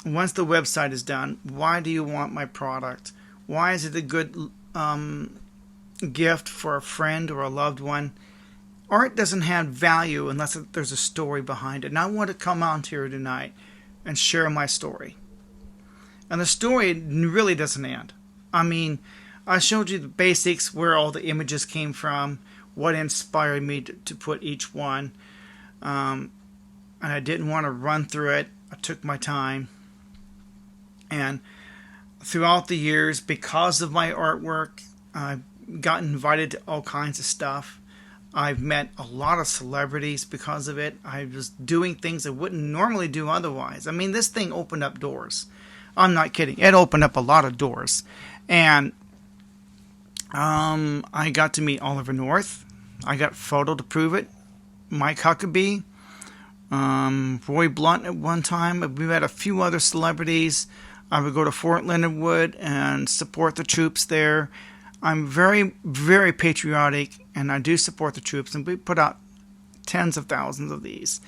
Once the website is done, why do you want my product? Why is it a good gift for a friend or a loved one? Art doesn't have value unless there's a story behind it. And I want to come out here tonight and share my story. And the story really doesn't end. I mean, I showed you the basics, where all the images came from, what inspired me to put each one. And I didn't want to run through it. I took my time. And throughout the years, because of my artwork, I've gotten invited to all kinds of stuff. I've met a lot of celebrities because of it. I was doing things I wouldn't normally do otherwise. I mean, this thing opened up doors. I'm not kidding. It opened up a lot of doors. And I got to meet Oliver North. I got a photo to prove it. Mike Huckabee. Roy Blunt at one time. We met a few other celebrities. I would go to Fort Leonard Wood and support the troops there. I'm very, very patriotic, and I do support the troops, and we put out tens of thousands of these.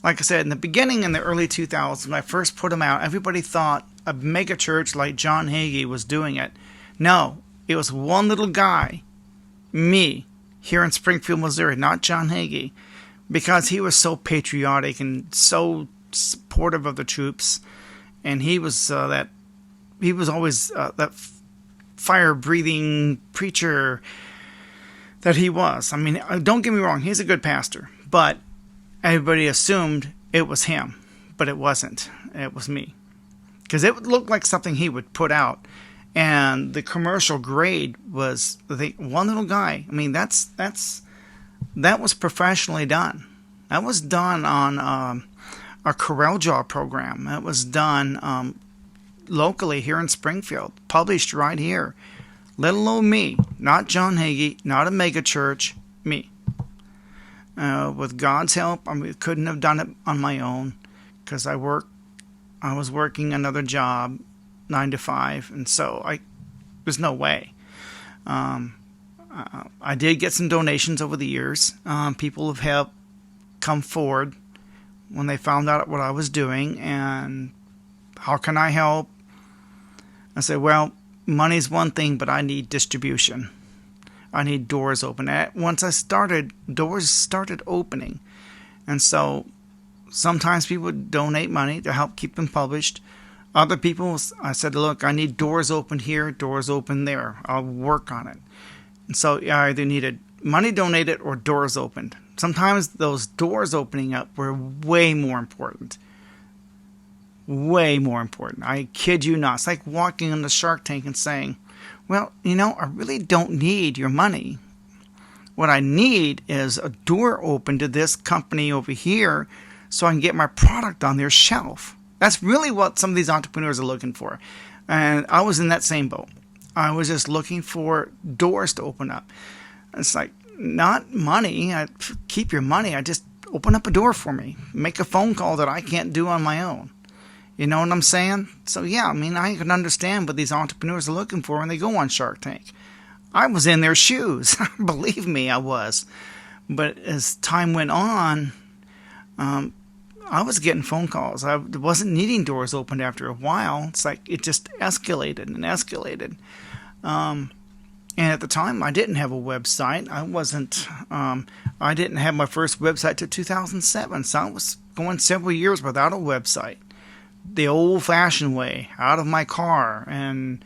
Like I said, in the beginning, in the early 2000s, when I first put them out, everybody thought a mega church like John Hagee was doing it. No, it was one little guy, me, here in Springfield, Missouri, not John Hagee, because he was so patriotic and so supportive of the troops, and he was always that fire-breathing preacher that he was. I mean, don't get me wrong, he's a good pastor, but everybody assumed it was him, but it wasn't. It was me, because it looked like something he would put out, and the commercial grade was one little guy. I mean, that was professionally done. That was done on a Corel Jaw program. That was done locally here in Springfield, published right here. Little old me, not John Hagee, not a mega church, me. With God's help, I couldn't have done it on my own, because I was working another job, 9 to 5, and so there's no way. I did get some donations over the years. People have helped come forward when they found out what I was doing, and how can I help? I said, well, money's one thing, but I need distribution. I need doors open. Once I started, doors started opening. And so sometimes people would donate money to help keep them published. Other people, I said, look, I need doors open here, doors open there. I'll work on it. And so I either needed money donated or doors opened. Sometimes those doors opening up were way more important. Way more important. I kid you not. It's like walking in the Shark Tank and saying, well, I really don't need your money. What I need is a door open to this company over here so I can get my product on their shelf. That's really what some of these entrepreneurs are looking for. And I was in that same boat. I was just looking for doors to open up. It's like, not money. Keep your money. I just open up a door for me. Make a phone call that I can't do on my own. You know what I'm saying? So yeah, I mean, I can understand what these entrepreneurs are looking for when they go on Shark Tank. I was in their shoes. Believe me, I was. But as time went on, I was getting phone calls. I wasn't needing doors opened after a while. It's like it just escalated and escalated. And at the time, I didn't have a website. I didn't have my first website till 2007. So I was going several years without a website. The old-fashioned way, out of my car and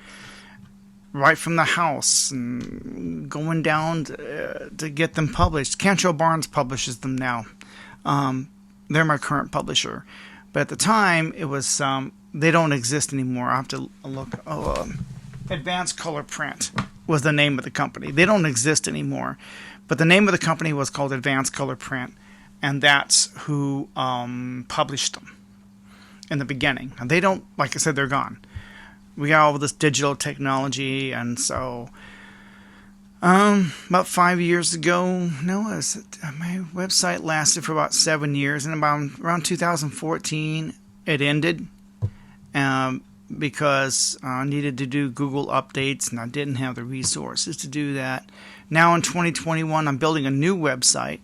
right from the house, and going down to get them published. Cantrell Barnes publishes them now. They're my current publisher. But at the time, it was they don't exist anymore. I have to look. Advanced Color Print was the name of the company. They don't exist anymore. But the name of the company was called Advanced Color Print, and that's who published them in the beginning. And they don't, like I said, they're gone. We got all this digital technology, and so about 5 years ago, my website lasted for about 7 years, and around 2014, it ended because I needed to do Google updates, and I didn't have the resources to do that. Now in 2021, I'm building a new website.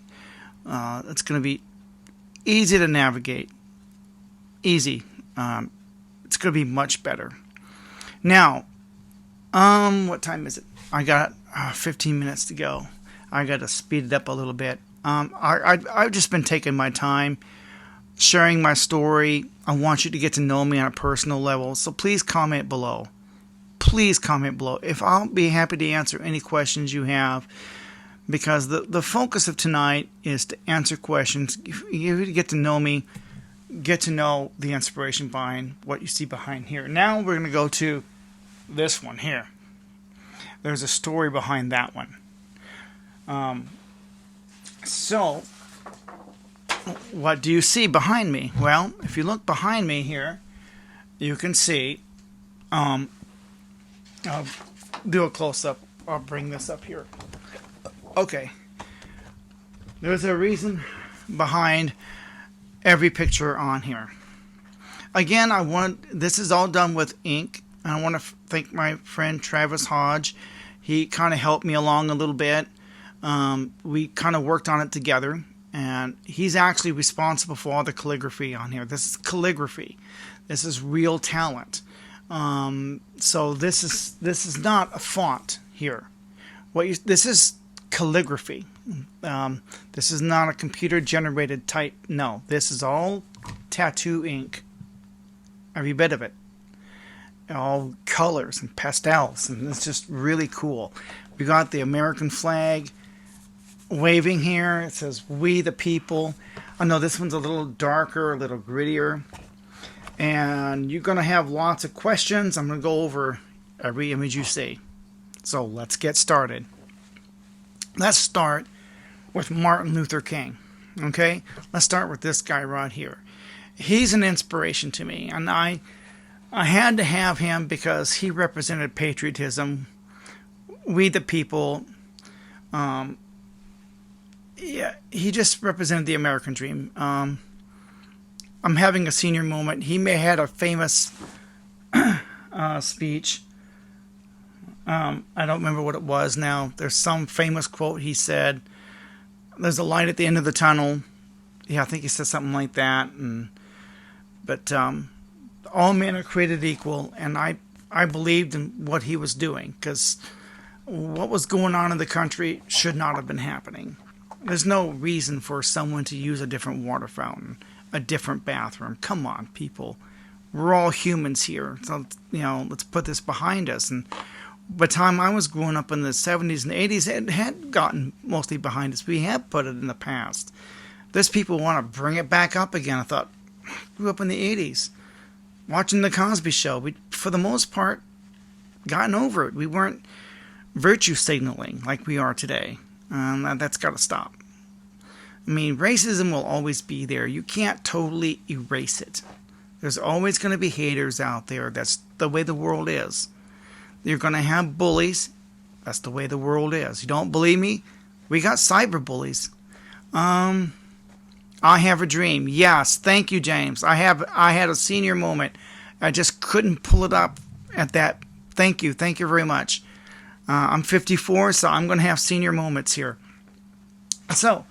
It's going to be easy to navigate. Easy. It's going to be much better. Now, what time is it? I got 15 minutes to go. I got to speed it up a little bit. I've just been taking my time, sharing my story. I want you to get to know me on a personal level, so please comment below. Please comment below. I'll be happy to answer any questions you have, because the focus of tonight is to answer questions. You get to know me, get to know the inspiration behind what you see behind here. Now we're going to go to this one here. There's a story behind that one. So, what do you see behind me? Well, if you look behind me here, you can see, I'll do a close-up. I'll bring this up here. Okay. There's a reason behind every picture on here. Again, this is all done with ink. And I want to thank my friend Travis Hodge. He kind of helped me along a little bit. We kind of worked on it together. And he's actually responsible for all the calligraphy on here. This is calligraphy. This is real talent. So this is not a font here. This is calligraphy. This is not a computer-generated type. No, this is all tattoo ink. Every bit of it. All colors and pastels, and it's just really cool. We got the American flag waving here. It says "We the People." I know this one's a little darker, a little grittier, and you're going to have lots of questions. I'm going to go over every image you see. So let's get started. Let's start with Martin Luther King. Okay, let's start with this guy right here. He's an inspiration to me, and I had to have him because he represented patriotism, we the people. Yeah, he just represented the American dream. I'm having a senior moment. He may have had a famous speech. I don't remember what it was now. There's some famous quote he said. There's a light at the end of the tunnel. Yeah, I think he said something like that. But all men are created equal, and I believed in what he was doing, because what was going on in the country should not have been happening. There's no reason for someone to use a different water fountain, a different bathroom. Come on, people. We're all humans here. So, let's put this behind us. And by the time I was growing up in the 70s and 80s, it had gotten mostly behind us. We had put it in the past. There's people who want to bring it back up again. I thought, grew up in the 80s. Watching the Cosby Show, we, for the most part, gotten over it. We weren't virtue signaling like we are today. That's got to stop. I mean, racism will always be there. You can't totally erase it. There's always going to be haters out there. That's the way the world is. You're going to have bullies. That's the way the world is. You don't believe me? We got cyber bullies. I have a dream. Yes, thank you, James. I had a senior moment. I just couldn't pull it up at that. Thank you very much. I'm 54, so I'm going to have senior moments here. So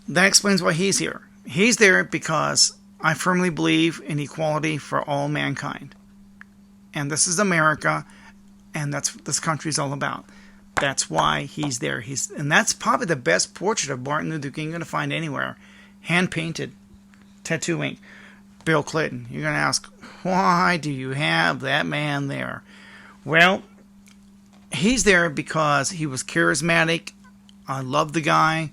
that explains why he's here. He's there because I firmly believe in equality for all mankind. And this is America, and that's what this country is all about. That's why he's there. And that's probably the best portrait of Martin Luther King you're going to find anywhere. Hand-painted, tattoo ink. Bill Clinton. You're going to ask, why do you have that man there? Well, he's there because he was charismatic. I love the guy.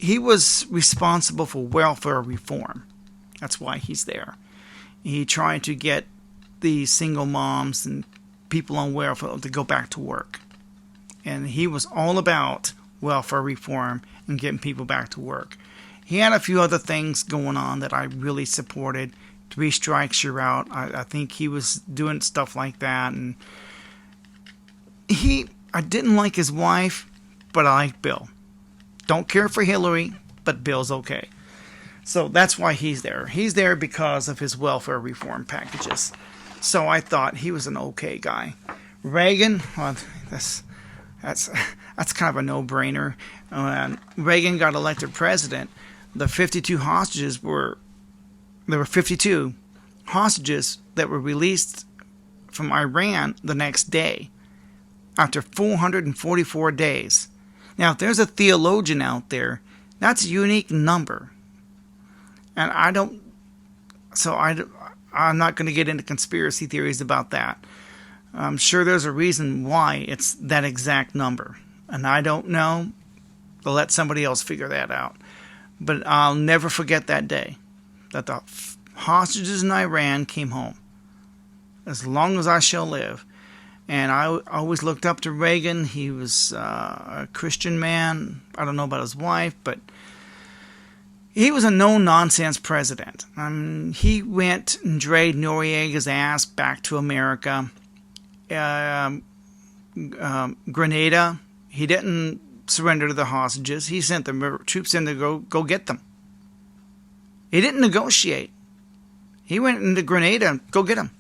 He was responsible for welfare reform. That's why he's there. He tried to get the single moms and people on welfare to go back to work. And he was all about welfare reform and getting people back to work. He had a few other things going on that I really supported. 3 strikes, you're out. I think he was doing stuff like that. And I didn't like his wife, but I like Bill. Don't care for Hillary, but Bill's okay. So that's why he's there. He's there because of his welfare reform packages. So I thought he was an okay guy. Reagan, well, that's kind of a no-brainer. Reagan got elected president. The 52 hostages there were 52 hostages that were released from Iran the next day after 444 days. Now, if there's a theologian out there, that's a unique number. And I'm not going to get into conspiracy theories about that. I'm sure there's a reason why it's that exact number. And I don't know. I'll let somebody else figure that out. But I'll never forget that day that the hostages in Iran came home. As long as I shall live. And I always looked up to Reagan. He was a Christian man. I don't know about his wife, but he was a no-nonsense president. He went and dragged Noriega's ass back to America. Grenada, he didn't surrender to the hostages. He sent the troops in to go get them. He didn't negotiate. He went into Grenada and go get them.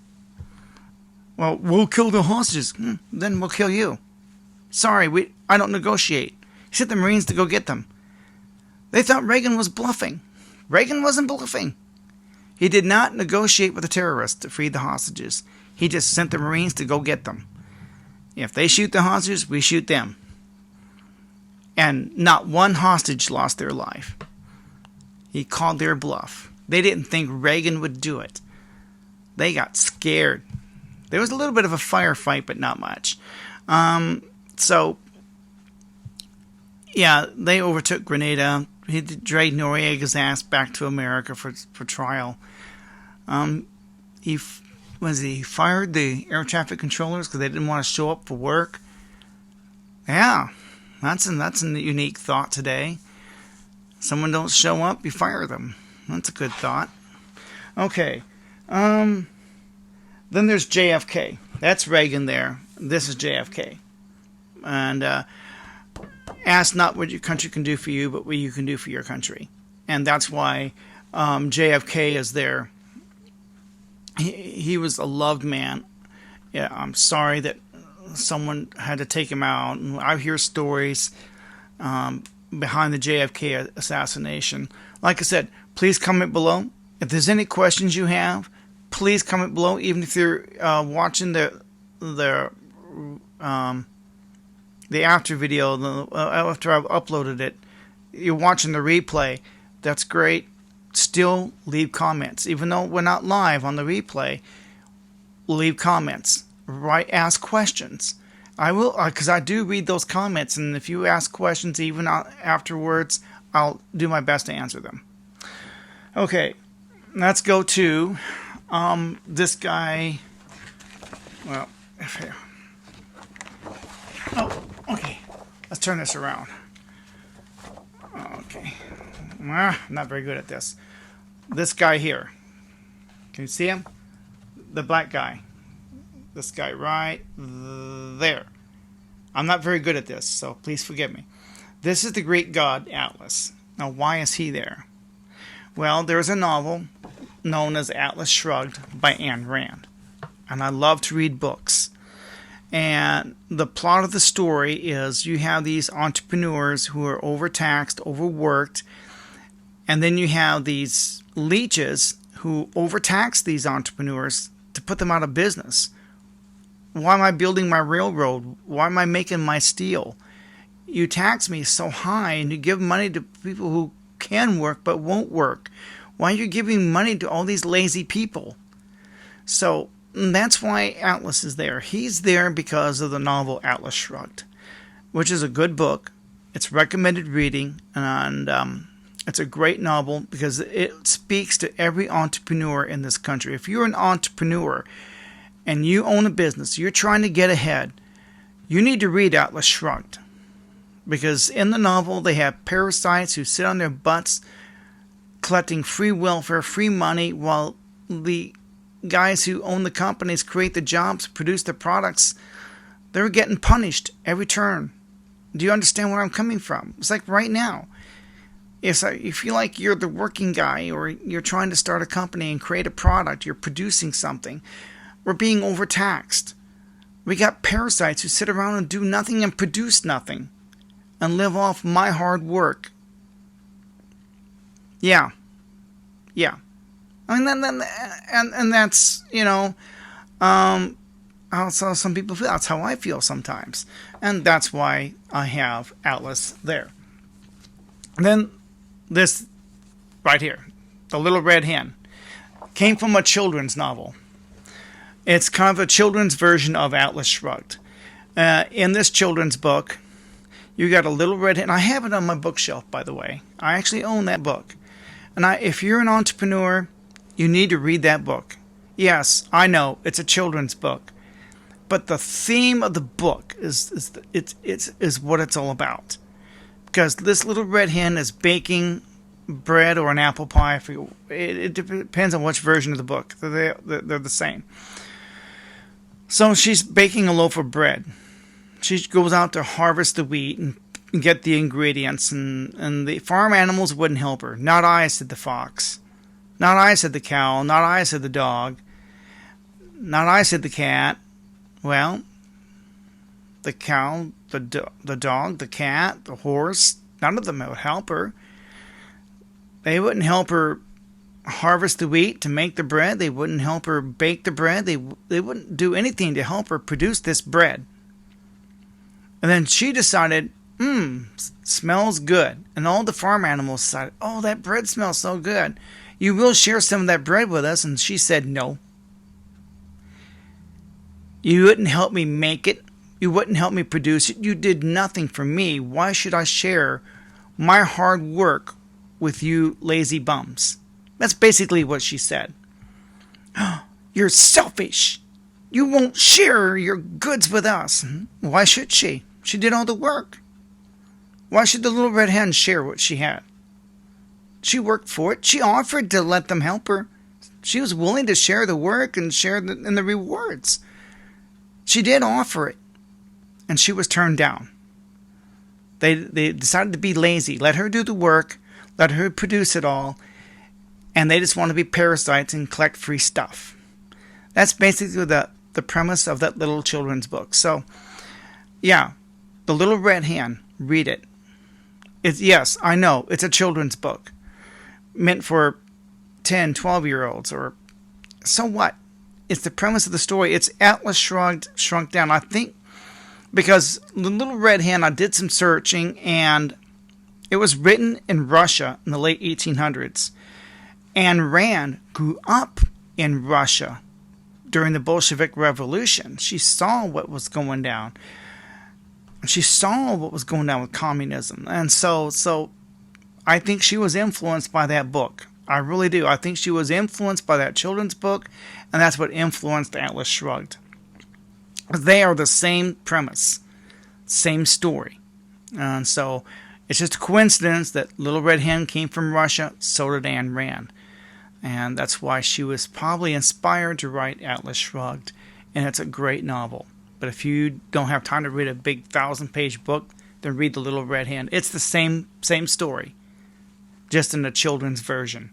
Well, we'll kill the hostages. Then we'll kill you. Sorry, I don't negotiate. He sent the Marines to go get them. They thought Reagan was bluffing. Reagan wasn't bluffing. He did not negotiate with the terrorists to free the hostages. He just sent the Marines to go get them. If they shoot the hostages, we shoot them. And not one hostage lost their life. He called their bluff. They didn't think Reagan would do it. They got scared. There was a little bit of a firefight, but not much. They overtook Grenada. He dragged Noriega's ass back to America for trial. He fired the air traffic controllers because they didn't want to show up for work. Yeah, that's a unique thought today. Someone don't show up, you fire them. That's a good thought. Okay. Then there's JFK. That's Reagan there. This is JFK. And ask not what your country can do for you, but what you can do for your country. And that's why JFK is there. He was a loved man. Yeah, I'm sorry that someone had to take him out. And I hear stories behind the JFK assassination. Like I said, please comment below. If there's any questions you have, please comment below. Even if you're watching the after video, after I've uploaded it, you're watching the replay. That's great. Still leave comments, even though we're not live on the replay. Leave comments. Ask questions. I will, because I do read those comments, and if you ask questions even afterwards, I'll do my best to answer them. Okay, let's go to this guy. Well, okay. Let's turn this around. Okay. I'm not very good at this. This guy here. Can you see him? The black guy. This guy right there. I'm not very good at this, so please forgive me. This is the Greek god Atlas. Now, why is he there? Well, there's a novel known as Atlas Shrugged by Ayn Rand. And I love to read books. And the plot of the story is you have these entrepreneurs who are overtaxed, overworked, and then you have these leeches who overtax these entrepreneurs to put them out of business. Why am I building my railroad? Why am I making my steel? You tax me so high and you give money to people who can work but won't work. Why are you giving money to all these lazy people? So that's why Atlas is there. He's there because of the novel Atlas Shrugged, which is a good book. It's recommended reading, and it's a great novel because it speaks to every entrepreneur in this country. If you're an entrepreneur and you own a business, you're trying to get ahead, you need to read Atlas Shrugged. Because in the novel, they have parasites who sit on their butts collecting free welfare, free money, while the guys who own the companies, create the jobs, produce the products, they're getting punished every turn. Do you understand where I'm coming from? It's like right now. If you feel like you're the working guy or you're trying to start a company and create a product, you're producing something, we're being overtaxed. We got parasites who sit around and do nothing and produce nothing and live off my hard work. Yeah. I mean, and that's, how some people feel. That's how I feel sometimes. And that's why I have Atlas there. And then this right here, The Little Red Hen, came from a children's novel. It's kind of a children's version of Atlas Shrugged. In this children's book, you got a little red hen. I have it on my bookshelf, by the way. I actually own that book. And if you're an entrepreneur, you need to read that book. Yes, I know, it's a children's book. But the theme of the book is what it's all about. Because this little red hen is baking bread or an apple pie. It depends on which version of the book. They're the same. So she's baking a loaf of bread. She goes out to harvest the wheat and get the ingredients, and the farm animals wouldn't help her. Not I, said the fox. Not I, said the cow. Not I, said the dog. Not I, said the cat. Well, the cow, the dog, the cat, the horse, none of them would help her. They wouldn't help her harvest the wheat to make the bread. They wouldn't help her bake the bread. They wouldn't do anything to help her produce this bread. And then she decided, smells good. And all the farm animals decided, oh, that bread smells so good. You will share some of that bread with us. And she said, no. You wouldn't help me make it. You wouldn't help me produce it. You did nothing for me. Why should I share my hard work with you lazy bums? That's basically what she said. You're selfish. You won't share your goods with us. Why should she? She did all the work. Why should the little red hen share what she had? She worked for it. She offered to let them help her. She was willing to share the work and share in the rewards. She did offer it, and she was turned down. They decided to be lazy. Let her do the work. Let her produce it all. And they just want to be parasites and collect free stuff. That's basically the premise of that little children's book. So, yeah, The Little Red Hen, read it. Yes, I know, it's a children's book. Meant for 10, 12-year-olds, or so what? It's the premise of the story. It's Atlas Shrugged, shrunk down. I think because The Little Red Hen, I did some searching, and it was written in Russia in the late 1800s. Ayn Rand grew up in Russia during the Bolshevik Revolution. She saw what was going down. She saw what was going down with communism. And so I think she was influenced by that book. I really do. I think she was influenced by that children's book, and that's what influenced Atlas Shrugged. They are the same premise, same story. And so it's just a coincidence that Little Red Hen came from Russia, so did Ayn Rand. And that's why she was probably inspired to write Atlas Shrugged. And it's a great novel. But if you don't have time to read a big 1,000-page book, then read The Little Red Hen. It's the same story, just in a children's version.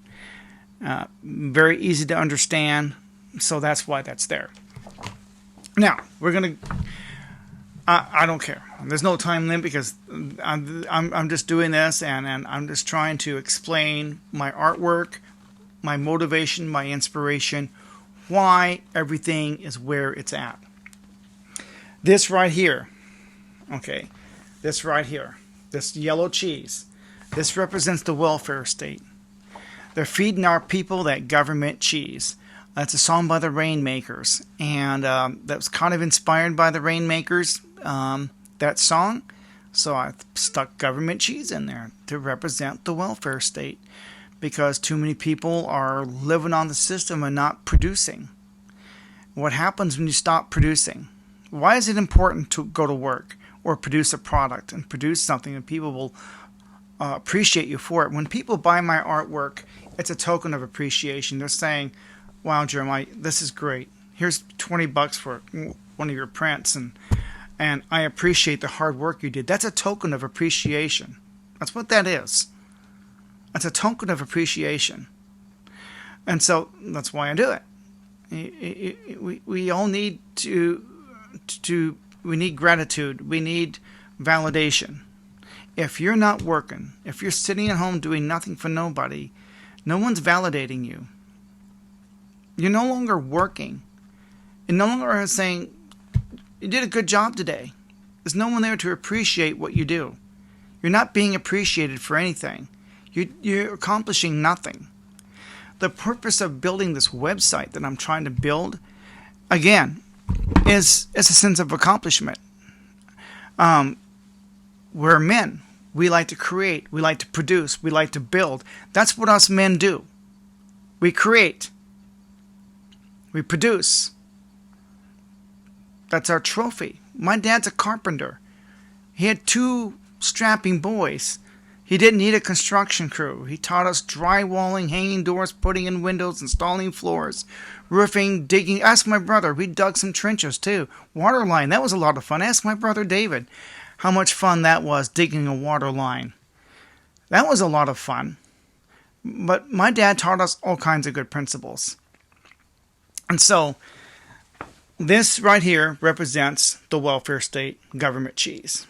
Very easy to understand, so that's why that's there. Now, we're going to I don't care. There's no time limit because I'm just doing this and I'm just trying to explain my artwork, my motivation, my inspiration, why everything is where it's at. This right here, okay, this right here, this yellow cheese, this represents the welfare state. They're feeding our people that government cheese. That's a song by the Rainmakers, and that was kind of inspired by the Rainmakers, that song. So I stuck government cheese in there to represent the welfare state, because too many people are living on the system and not producing. What happens when you stop producing? Why is it important to go to work or produce a product and produce something and people will appreciate you for it? When people buy my artwork, it's a token of appreciation. They're saying, wow, Jeremiah, this is great. Here's $20 for one of your prints, and I appreciate the hard work you did. That's a token of appreciation. That's what that is. It's a token of appreciation. And so that's why I do it. We all need we need gratitude. We need validation. If you're not working, if you're sitting at home doing nothing for nobody, no one's validating you. You're no longer working. You're no longer saying, you did a good job today. There's no one there to appreciate what you do. You're not being appreciated for anything. You're accomplishing nothing. The purpose of building this website that I'm trying to build, again, is a sense of accomplishment. We're men. We like to create. We like to produce. We like to build. That's what us men do. We create. We produce. That's our trophy. My dad's a carpenter. He had 2 strapping boys. He didn't need a construction crew. He taught us drywalling, hanging doors, putting in windows, installing floors, roofing, digging. Ask my brother. We dug some trenches too. Water line. That was a lot of fun. Ask my brother David how much fun that was, digging a water line. That was a lot of fun. But my dad taught us all kinds of good principles. And so this right here represents the welfare state, government cheese.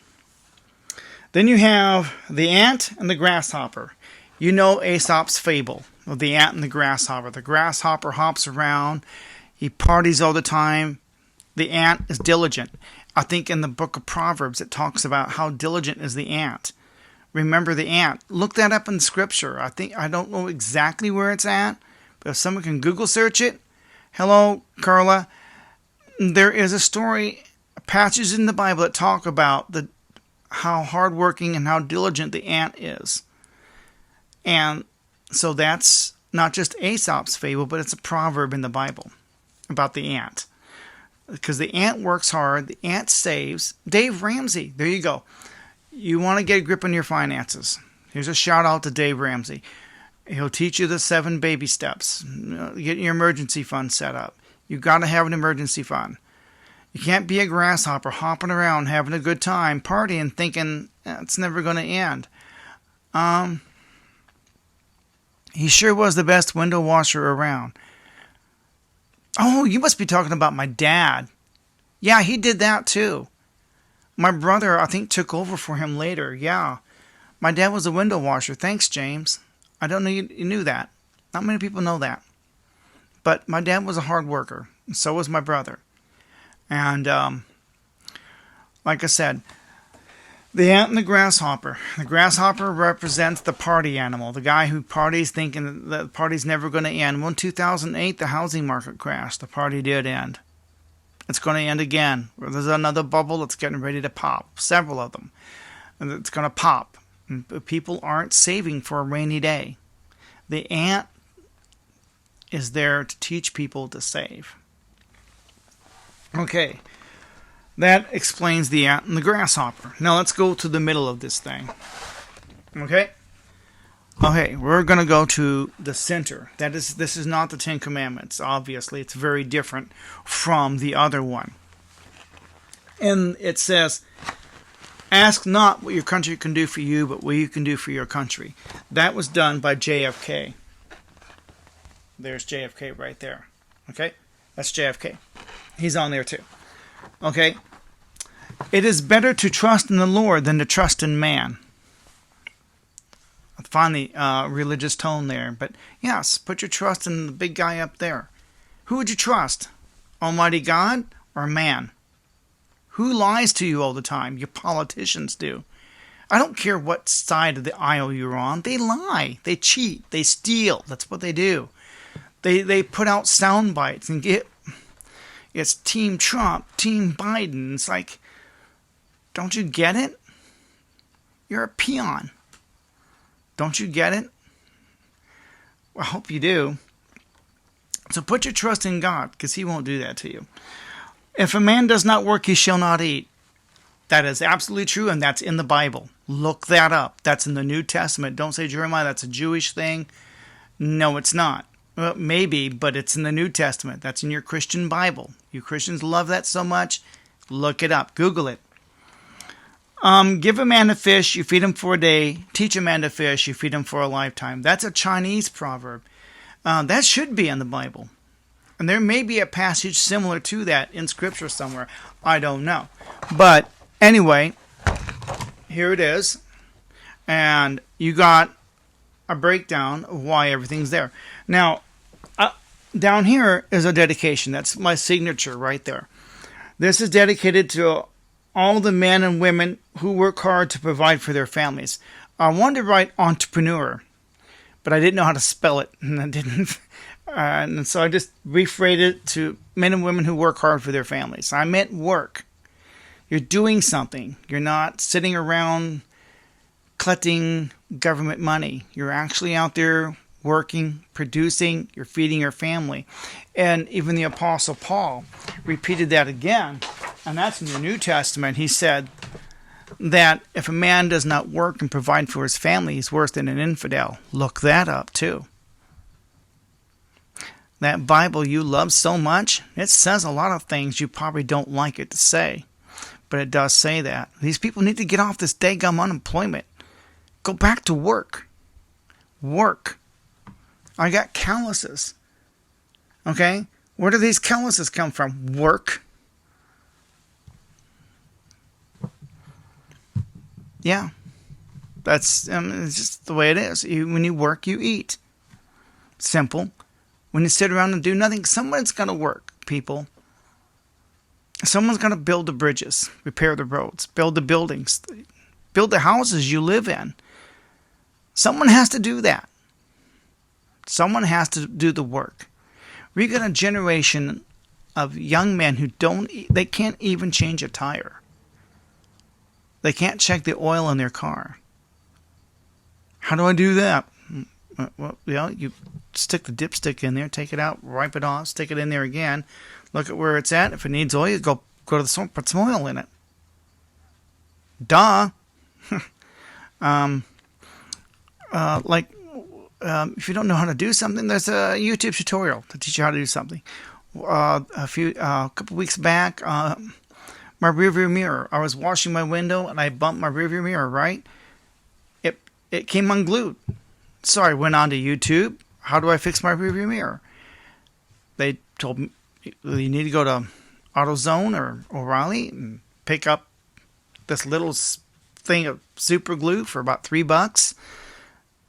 Then you have the ant and the grasshopper. You know Aesop's fable of the ant and the grasshopper. The grasshopper hops around. He parties all the time. The ant is diligent. I think in the book of Proverbs it talks about how diligent is the ant. Remember the ant. Look that up in Scripture. I don't know exactly where it's at, but if someone can Google search it. Hello, Carla. There is a story, passages in the Bible that talk about how hardworking and how diligent the ant is. And so that's not just Aesop's fable, but it's a proverb in the Bible about the ant. Because the ant works hard, the ant saves. Dave Ramsey, there you go. You want to get a grip on your finances. Here's a shout out to Dave Ramsey. He'll teach you the 7 baby steps. Get your emergency fund set up. You've got to have an emergency fund. You can't be a grasshopper hopping around, having a good time, partying, thinking it's never going to end. He sure was the best window washer around. Oh, you must be talking about my dad. Yeah, he did that too. My brother, I think, took over for him later. Yeah. My dad was a window washer. Thanks, James. I don't know you knew that. Not many people know that. But my dad was a hard worker. And so was my brother. And like I said, the ant and the grasshopper. The grasshopper represents the party animal. The guy who parties thinking that the party's never going to end. Well, in 2008, the housing market crashed. The party did end. It's going to end again. There's another bubble that's getting ready to pop. Several of them. And it's going to pop. And people aren't saving for a rainy day. The ant is there to teach people to save. Okay. That explains the ant and the grasshopper. Now let's go to the middle of this thing. Okay? Okay, we're going to go to the center. This is not the 10 Commandments. Obviously, it's very different from the other one. And it says, ask not what your country can do for you, but what you can do for your country. That was done by JFK. There's JFK right there. Okay? That's JFK. He's on there too. Okay? It is better to trust in the Lord than to trust in man. Finally, religious tone there. But yes, put your trust in the big guy up there. Who would you trust? Almighty God or man? Who lies to you all the time? Your politicians do. I don't care what side of the aisle you're on. They lie. They cheat. They steal. That's what they do. They put out sound bites and it's Team Trump, Team Biden. It's like, don't you get it? You're a peon. Don't you get it? Well, I hope you do. So put your trust in God, because He won't do that to you. If a man does not work, he shall not eat. That is absolutely true, and that's in the Bible. Look that up. That's in the New Testament. Don't say, Jeremiah, that's a Jewish thing. No, it's not. Well, maybe, but it's in the New Testament. That's in your Christian Bible. You Christians love that so much. Look it up. Google it. Give a man a fish, you feed him for a day. Teach a man to fish, you feed him for a lifetime. That's a Chinese proverb. That should be in the Bible. And there may be a passage similar to that in Scripture somewhere. I don't know. But anyway, here it is. And you got a breakdown of why everything's there. Now, down here is a dedication. That's my signature right there. This is dedicated to all the men and women who work hard to provide for their families. I wanted to write entrepreneur, but I didn't know how to spell it, and I didn't. And so I just rephrased it to men and women who work hard for their families. I meant work. You're doing something. You're not sitting around collecting government money. You're actually out there working, producing, you're feeding your family. And even the Apostle Paul repeated that again. And that's in the New Testament. He said that if a man does not work and provide for his family, he's worse than an infidel. Look that up too. That Bible you love so much, it says a lot of things you probably don't like it to say. But it does say that. These people need to get off this daggum unemployment. Go back to work. Work. I got calluses. Okay? Where do these calluses come from? Work. Yeah. That's it's just the way it is. When you work, you eat. Simple. When you sit around and do nothing, someone's got to work, people. Someone's got to build the bridges, repair the roads, build the buildings, build the houses you live in. Someone has to do that. Someone has to do the work. We got a generation of young men who they can't even change a tire. They can't check the oil in their car. How do I do that? Well, you stick the dipstick in there, take it out, wipe it off, stick it in there again, look at where it's at. If it needs oil, you go to the store, put some oil in it. Duh. If you don't know how to do something, there's a YouTube tutorial to teach you how to do something. A couple weeks back, my rearview mirror. I was washing my window and I bumped my rearview mirror. Right, it came unglued. So I went on to YouTube. How do I fix my rearview mirror? They told me you need to go to AutoZone or O'Reilly and pick up this little thing of super glue for about $3.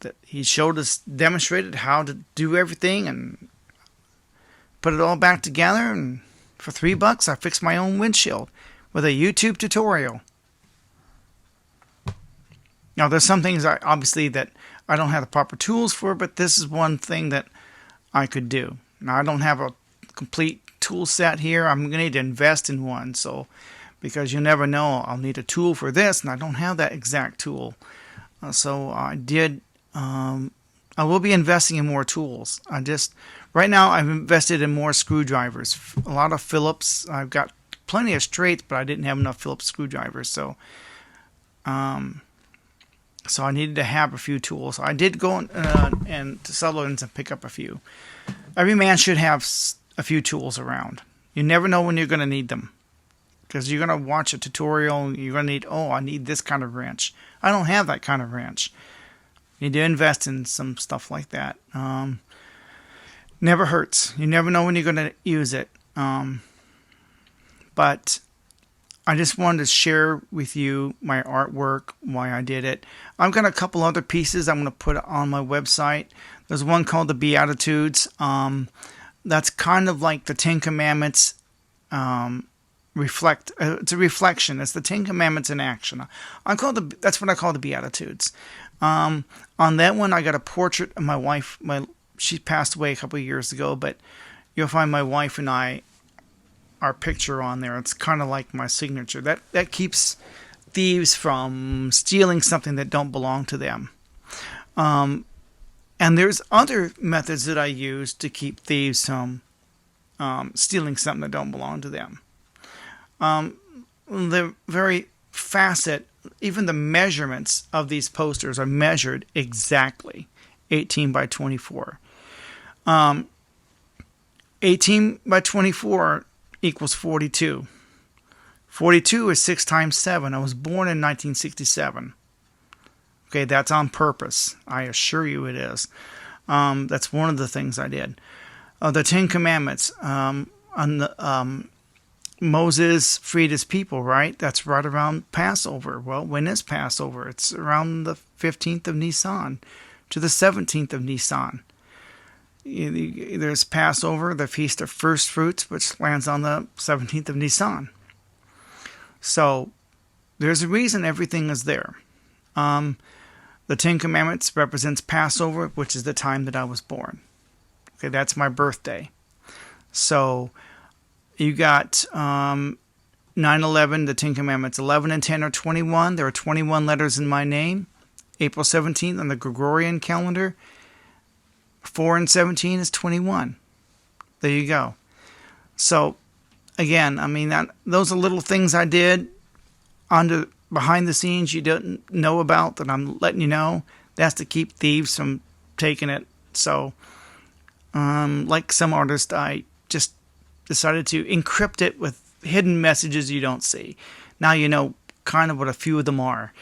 That he showed us, demonstrated how to do everything and put it all back together. And for $3, I fixed my own windshield with a YouTube tutorial. Now, there's some things obviously that I don't have the proper tools for, but this is one thing that I could do. Now, I don't have a complete tool set here. I'm going to need to invest in one. So, because you never know, I'll need a tool for this, and I don't have that exact tool. So I will be investing in more tools. Right now I've invested in more screwdrivers. A lot of Phillips. I've got plenty of straights, but I didn't have enough Phillips screwdrivers. So I needed to have a few tools. I did go and to Sutherland's and pick up a few. Every man should have a few tools around. You never know when you're going to need them. Because you're going to watch a tutorial and you're going to need, I need this kind of wrench. I don't have that kind of wrench. You need to invest in some stuff like that. Never hurts. You never know when you're going to use it. But I just wanted to share with you my artwork, why I did it. I've got a couple other pieces I'm going to put on my website. There's one called the Beatitudes. That's kind of like the Ten Commandments. It's a reflection. It's the Ten Commandments in action. That's what I call the Beatitudes. On that one, I got a portrait of my wife. She passed away a couple of years ago, but you'll find my wife and I, our picture on there. It's kind of like my signature. That keeps thieves from stealing something that don't belong to them. And there's other methods that I use to keep thieves from stealing something that don't belong to them. The very facet, even the measurements of these posters are measured exactly 18 by 24. 18 by 24 equals 42. 42 is 6 times 7. I was born in 1967. Okay, that's on purpose. I assure you it is. That's one of the things I did. The Ten Commandments. Moses freed his people, right? That's right around Passover. Well, when is Passover? It's around the 15th of Nisan to the 17th of Nisan. There's Passover, the Feast of First Fruits, which lands on the 17th of Nisan. So there's a reason everything is there. The Ten Commandments represents Passover, which is the time that I was born. Okay, that's my birthday. So you got 9/11, the Ten Commandments. 11 and 10 are 21. There are 21 letters in my name. April 17th on the Gregorian calendar. 4 and 17 is 21. There you go. So, again, I mean, those are little things I did behind the scenes you don't know about that I'm letting you know. That's to keep thieves from taking it. So, like some artists, I just decided to encrypt it with hidden messages you don't see. Now you know kind of what a few of them are.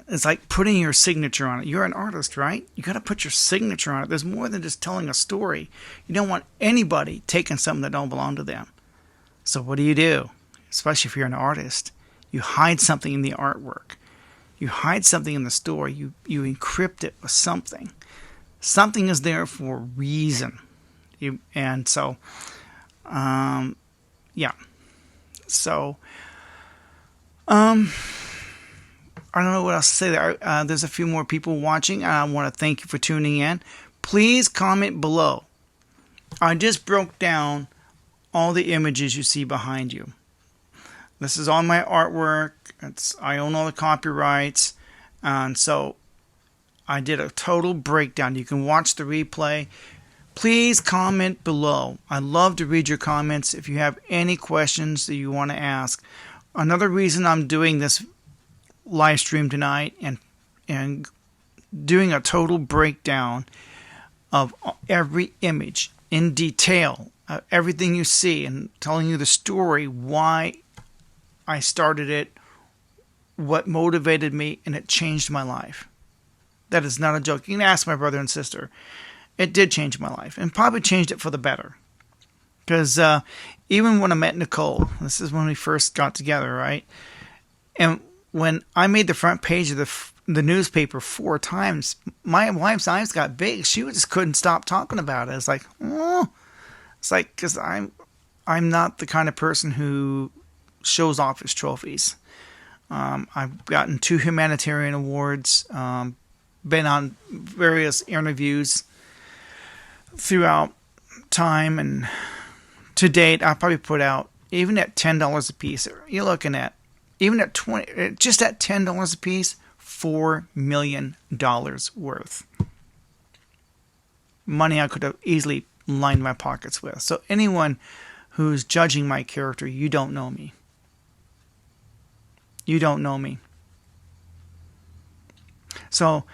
It's like putting your signature on it. You're an artist, right? You got to put your signature on it. There's more than just telling a story. You don't want anybody taking something that don't belong to them. So what do? Especially if you're an artist. You hide something in the artwork. You hide something in the story. You encrypt it with something. Something is there for a reason. Yeah. So, I don't know what else to say there. There's a few more people watching. I want to thank you for tuning in. Please comment below. I just broke down all the images you see behind you. This is all my artwork. I own all the copyrights. And so I did a total breakdown. You can watch the replay. Please comment below. I love to read your comments if you have any questions that you want to ask. Another reason I'm doing this live stream tonight and doing a total breakdown of every image in detail, everything you see, and telling you the story, why I started it, what motivated me, and it changed my life. That is not a joke. You can ask my brother and sister. It did change my life, and probably changed it for the better. Because even when I met Nicole, this is when we first got together, right? And when I made the front page of the newspaper 4 times, my wife's eyes got big. She just couldn't stop talking about it. It's like, oh. It's like, because I'm not the kind of person who shows off his trophies. I've gotten 2 humanitarian awards, been on various interviews throughout time, and to date, I probably put out, even at $10 a piece, you're looking at, even at just at $10 a piece, $4 million worth. Money I could have easily lined my pockets with. So anyone who's judging my character, you don't know me. You don't know me. So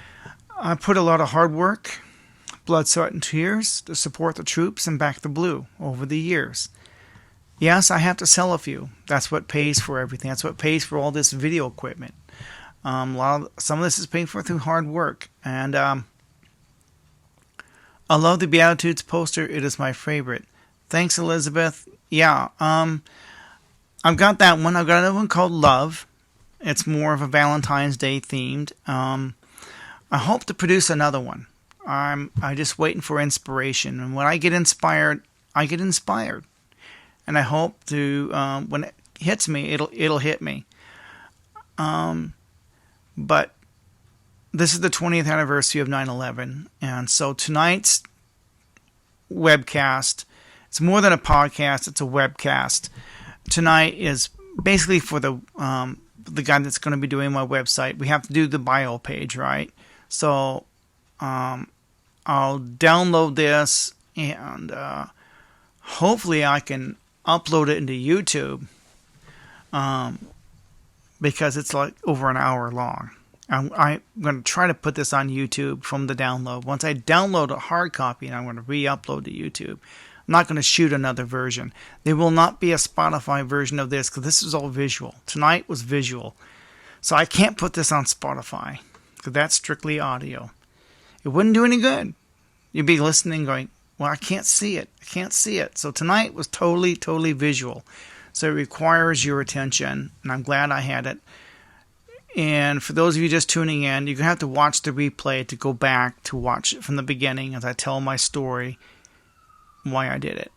I put a lot of hard work, blood, sweat, and tears to support the troops and back the blue over the years. Yes, I have to sell a few. That's what pays for everything. That's what pays for all this video equipment. Some of this is paid for through hard work. And I love the Beatitudes poster. It is my favorite. Thanks, Elizabeth. Yeah, I've got that one. I've got another one called Love. It's more of a Valentine's Day themed. I hope to produce another one. I'm just waiting for inspiration, and when I get inspired, I get inspired, and I hope to when it hits me, it'll hit me. But this is the 20th anniversary of 9/11, and so tonight's webcast, it's more than a podcast, it's a webcast. Tonight is basically for the guy that's going to be doing my website. We have to do the bio page, right? So I'll download this, and hopefully I can upload it into YouTube, because it's like over an hour long. I'm going to try to put this on YouTube from the download. Once I download a hard copy, and I'm going to re-upload to YouTube. I'm not going to shoot another version. There will not be a Spotify version of this, because this is all visual. Tonight was visual. So I can't put this on Spotify, because that's strictly audio. It wouldn't do any good. You'd be listening going, well, I can't see it. I can't see it. So tonight was totally, totally visual. So it requires your attention, and I'm glad I had it. And for those of you just tuning in, you're going to have to watch the replay to go back to watch it from the beginning as I tell my story, why I did it.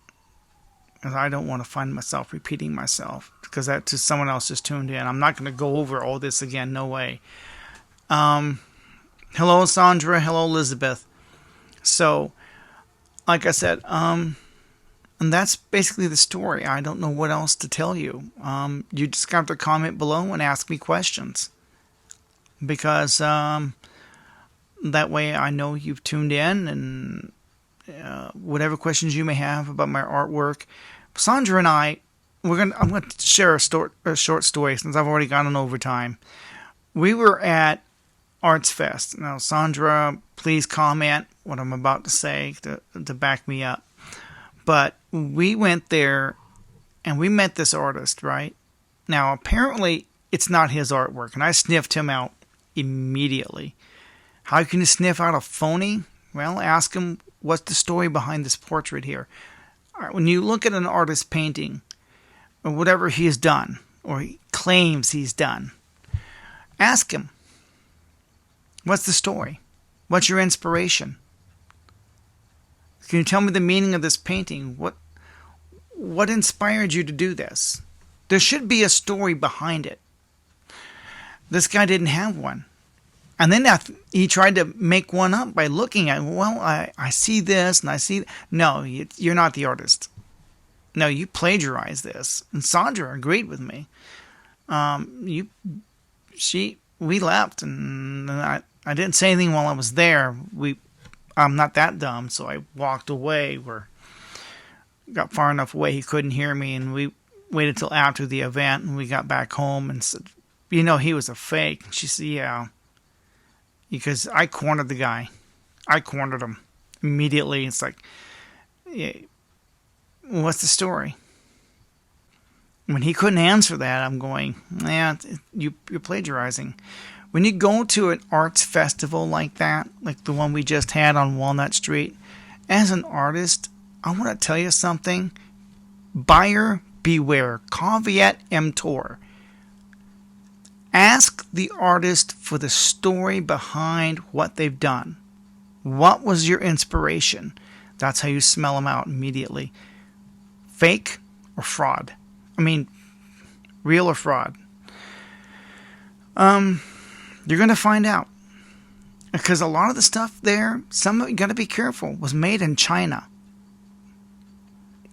Because I don't want to find myself repeating myself, because that's just someone else just tuned in. I'm not going to go over all this again. No way. Hello, Sandra. Hello, Elizabeth. So, like I said, and that's basically the story. I don't know what else to tell you. You just have to comment below and ask me questions, because that way I know you've tuned in, and whatever questions you may have about my artwork. Sandra and I'm going to share a short story, since I've already gone on overtime. We were at Arts Fest. Now, Sandra, please comment what I'm about to say to back me up. But we went there, and we met this artist, right? Now, apparently, it's not his artwork, and I sniffed him out immediately. How can you sniff out a phony? Well, ask him, what's the story behind this portrait here? All right, when you look at an artist's painting, or whatever he has done, or he claims he's done, ask him, what's the story? What's your inspiration? Can you tell me the meaning of this painting? What inspired you to do this? There should be a story behind it. This guy didn't have one. And then he tried to make one up by looking at, well, I see this and I see... No, you're not the artist. No, you plagiarized this. And Sandra agreed with me. We left, and I didn't say anything while I was there. I'm not that dumb, so I walked away. Got far enough away he couldn't hear me, and we waited till after the event, and we got back home and said, he was a fake. She said, yeah. Because I cornered the guy. I cornered him immediately. It's like, yeah, what's the story? When he couldn't answer that, I'm going, yeah, you're plagiarizing. When you go to an arts festival like that, like the one we just had on Walnut Street, as an artist, I want to tell you something. Buyer beware. Caveat emptor. Ask the artist for the story behind what they've done. What was your inspiration? That's how you smell them out immediately. Fake or fraud? I mean, real or fraud? You're going to find out. Because a lot of the stuff there, some of it, you got to be careful, was made in China.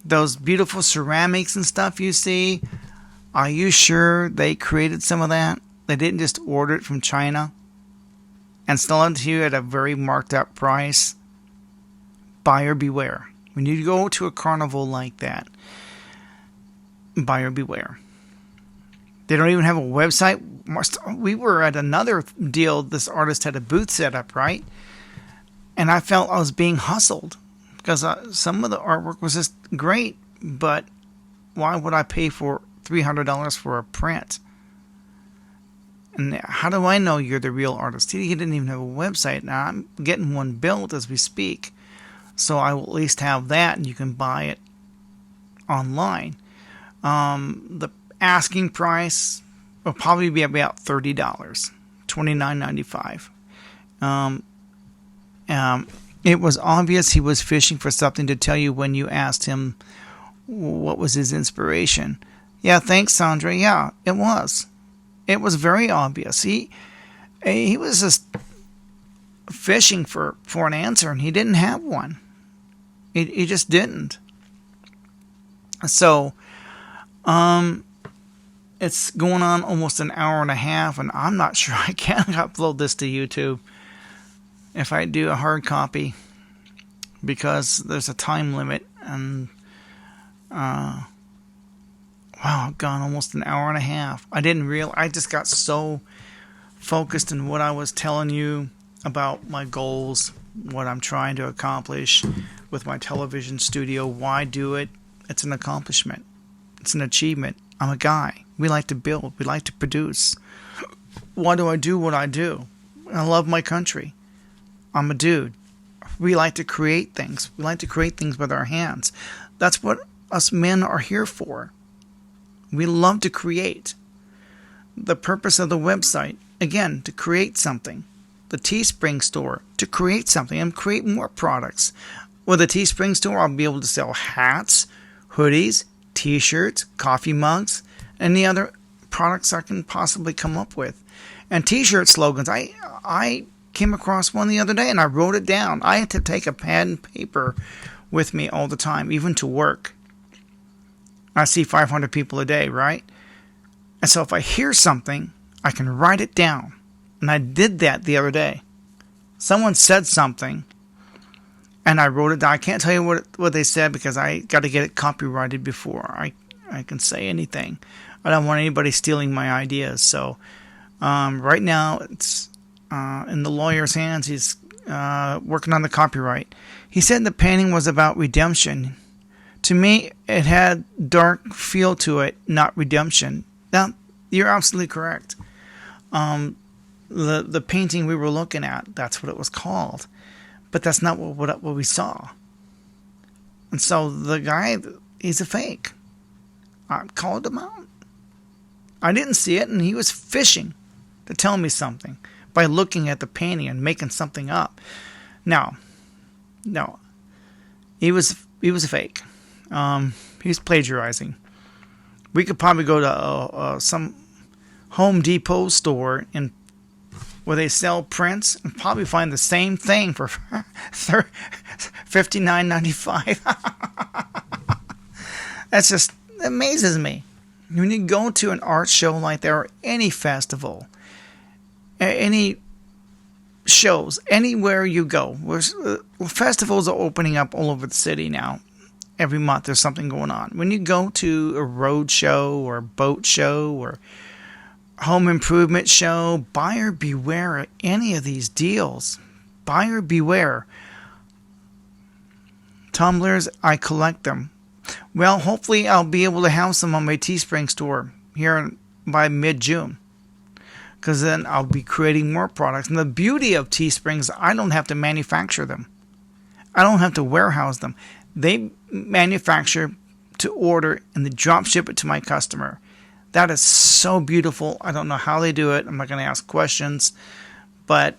Those beautiful ceramics and stuff you see, are you sure they created some of that? They didn't just order it from China and sell it to you at a very marked up price? Buyer beware. When you go to a carnival like that, buyer beware. They don't even have a website. We were at another deal. This artist had a booth set up, right? And I felt I was being hustled because some of the artwork was just great, but why would I pay for $300 for a print? And how do I know you're the real artist? He didn't even have a website. Now I'm getting one built as we speak, so I will at least have that, and you can buy it online. The asking price will probably be about $30, $29.95. It was obvious he was fishing for something to tell you when you asked him what was his inspiration. Yeah, thanks, Sandra. Yeah, it was. It was very obvious. He was just fishing for an answer, and he didn't have one. He just didn't. So, it's going on almost an hour and a half, and I'm not sure I can upload this to YouTube if I do a hard copy, because there's a time limit, and wow, I've gone almost an hour and a half. I just got so focused in what I was telling you about my goals, what I'm trying to accomplish with my television studio. Why do it? It's an accomplishment. It's an achievement. I'm a guy. We like to build. We like to produce. Why do I do what I do? I love my country. I'm a dude. We like to create things. We like to create things with our hands. That's what us men are here for. We love to create. The purpose of the website, again, to create something. The Teespring store, to create something and create more products. With the Teespring store, I'll be able to sell hats, hoodies, t-shirts, coffee mugs, and the other products I can possibly come up with. And t-shirt slogans. I came across one the other day and I wrote it down. I had to take a pad and paper with me all the time, even to work. I see 500 people a day, right? And so if I hear something, I can write it down. And I did that the other day. Someone said something, and I wrote it down. I can't tell you what they said because I got to get it copyrighted before I can say anything. I don't want anybody stealing my ideas. So right now it's in the lawyer's hands. He's working on the copyright. He said the painting was about redemption. To me, it had dark feel to it, not redemption. Now, you're absolutely correct. The painting we were looking at, that's what it was called. But that's not what we saw. And so the guy, he's a fake. I called him out. I didn't see it, and he was fishing to tell me something by looking at the painting and making something up. No, he was a fake. He's plagiarizing. We could probably go to some Home Depot store where they sell prints and probably find the same thing for $59.95. That's just amazes me. When you go to an art show like that, or any festival, any shows, anywhere you go, festivals are opening up all over the city now. Every month there's something going on. When you go to a road show or a boat show or home improvement show, buyer beware of any of these deals. Buyer beware. Tumblers, I collect them. Well, hopefully I'll be able to have some on my Teespring store here by mid-June. Because then I'll be creating more products. And the beauty of Teespring is I don't have to manufacture them. I don't have to warehouse them. They manufacture to order and they drop ship it to my customer. That is so beautiful. I don't know how they do it. I'm not going to ask questions. But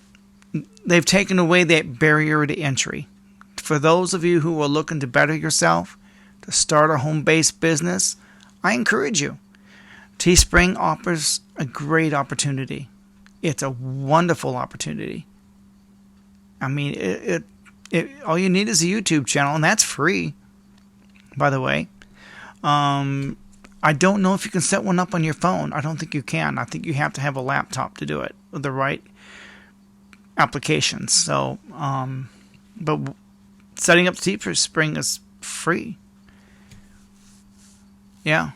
they've taken away that barrier to entry. For those of you who are looking to better yourself, to start a home-based business, I encourage you. Teespring offers a great opportunity. It's a wonderful opportunity. I mean, all you need is a YouTube channel, and that's free, by the way. I don't know if you can set one up on your phone. I don't think you can. I think you have to have a laptop to do it with the right applications. So, but setting up Teespring is free. Yeah.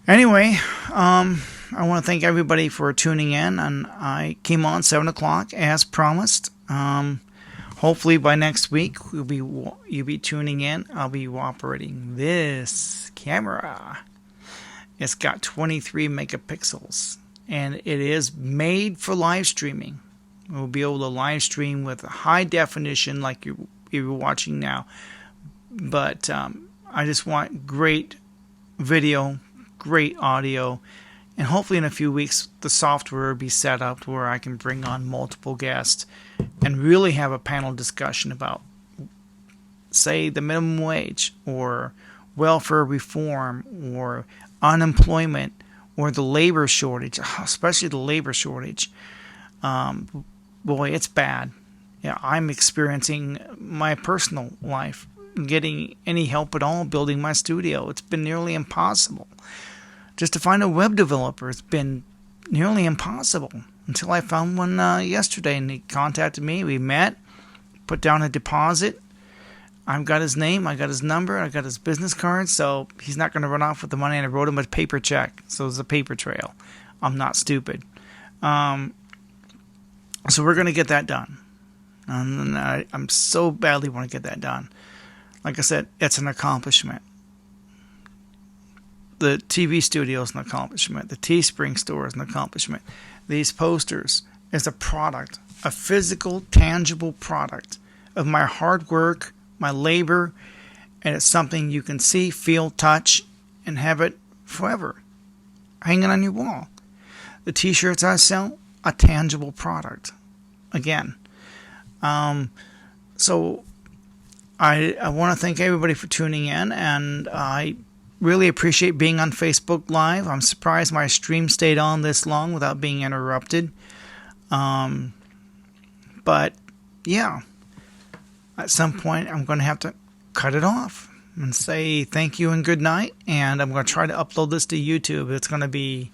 Anyway, I want to thank everybody for tuning in, and I came on 7 o'clock as promised. Hopefully by next week you'll be tuning in. I'll be operating this camera. It's got 23 megapixels, and it is made for live streaming. We'll be able to live stream with high definition like you're watching now. But I just want great video, great audio, and hopefully in a few weeks the software will be set up where I can bring on multiple guests and really have a panel discussion about, say, the minimum wage or welfare reform or unemployment or the labor shortage, especially the labor shortage. Boy, it's bad. Yeah, I'm experiencing my personal life, getting any help at all building my studio. It's been nearly impossible. Just to find a web developer, it's been nearly impossible until I found one yesterday, and he contacted me. We met, put down a deposit. I've got his name, I got his number, I got his business card, so he's not going to run off with the money, and I wrote him a paper check, so it's a paper trail. I'm not stupid. So we're going to get that done. And I'm so badly want to get that done. Like I said, it's an accomplishment. The TV studio is an accomplishment. The Teespring store is an accomplishment. These posters is a product, a physical, tangible product of my hard work, my labor, and it's something you can see, feel, touch, and have it forever hanging on your wall. The t-shirts I sell, a tangible product. Again. So I want to thank everybody for tuning in, and I really appreciate being on Facebook Live. I'm surprised my stream stayed on this long without being interrupted. But yeah, at some point I'm going to have to cut it off and say thank you and good night, and I'm going to try to upload this to YouTube. It's going to be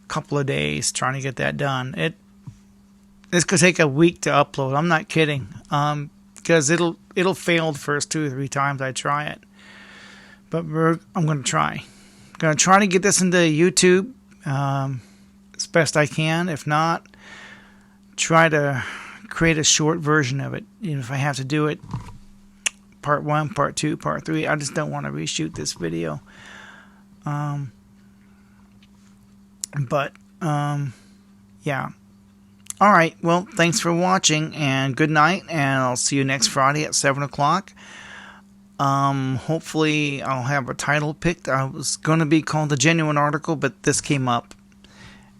a couple of days trying to get that done. This could take a week to upload. I'm not kidding, because it'll fail the first 2 or 3 times I try it. But I'm going to try. I'm going to try to get this into YouTube as best I can. If not, try to create a short version of it. Even if I have to do it part 1, part 2, part 3. I just don't want to reshoot this video. Yeah. All right. Well, thanks for watching, and good night. And I'll see you next Friday at 7 o'clock. Hopefully I'll have a title picked. I was going to be called The Genuine Article, but this came up.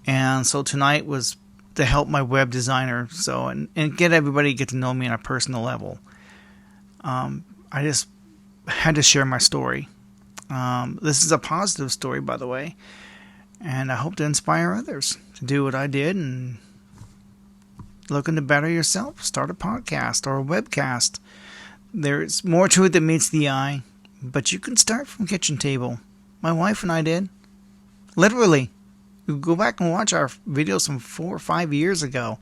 And so tonight was to help my web designer, and get everybody to get to know me on a personal level. I just had to share my story. This is a positive story, by the way, and I hope to inspire others to do what I did and looking to better yourself. Start a podcast or a webcast. There's more to it than meets the eye, but you can start from kitchen table. My wife and I did. Literally. You go back and watch our videos from 4 or 5 years ago.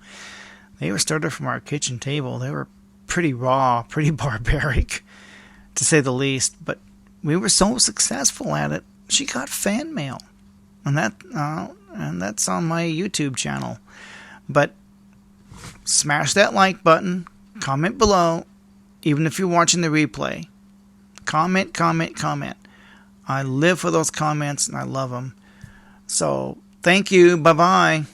They were started from our kitchen table. They were pretty raw, pretty barbaric, to say the least. But we were so successful at it. She got fan mail, and that's on my YouTube channel. But smash that like button. Comment below. Even if you're watching the replay, comment. I live for those comments, and I love them. So, thank you. Bye-bye.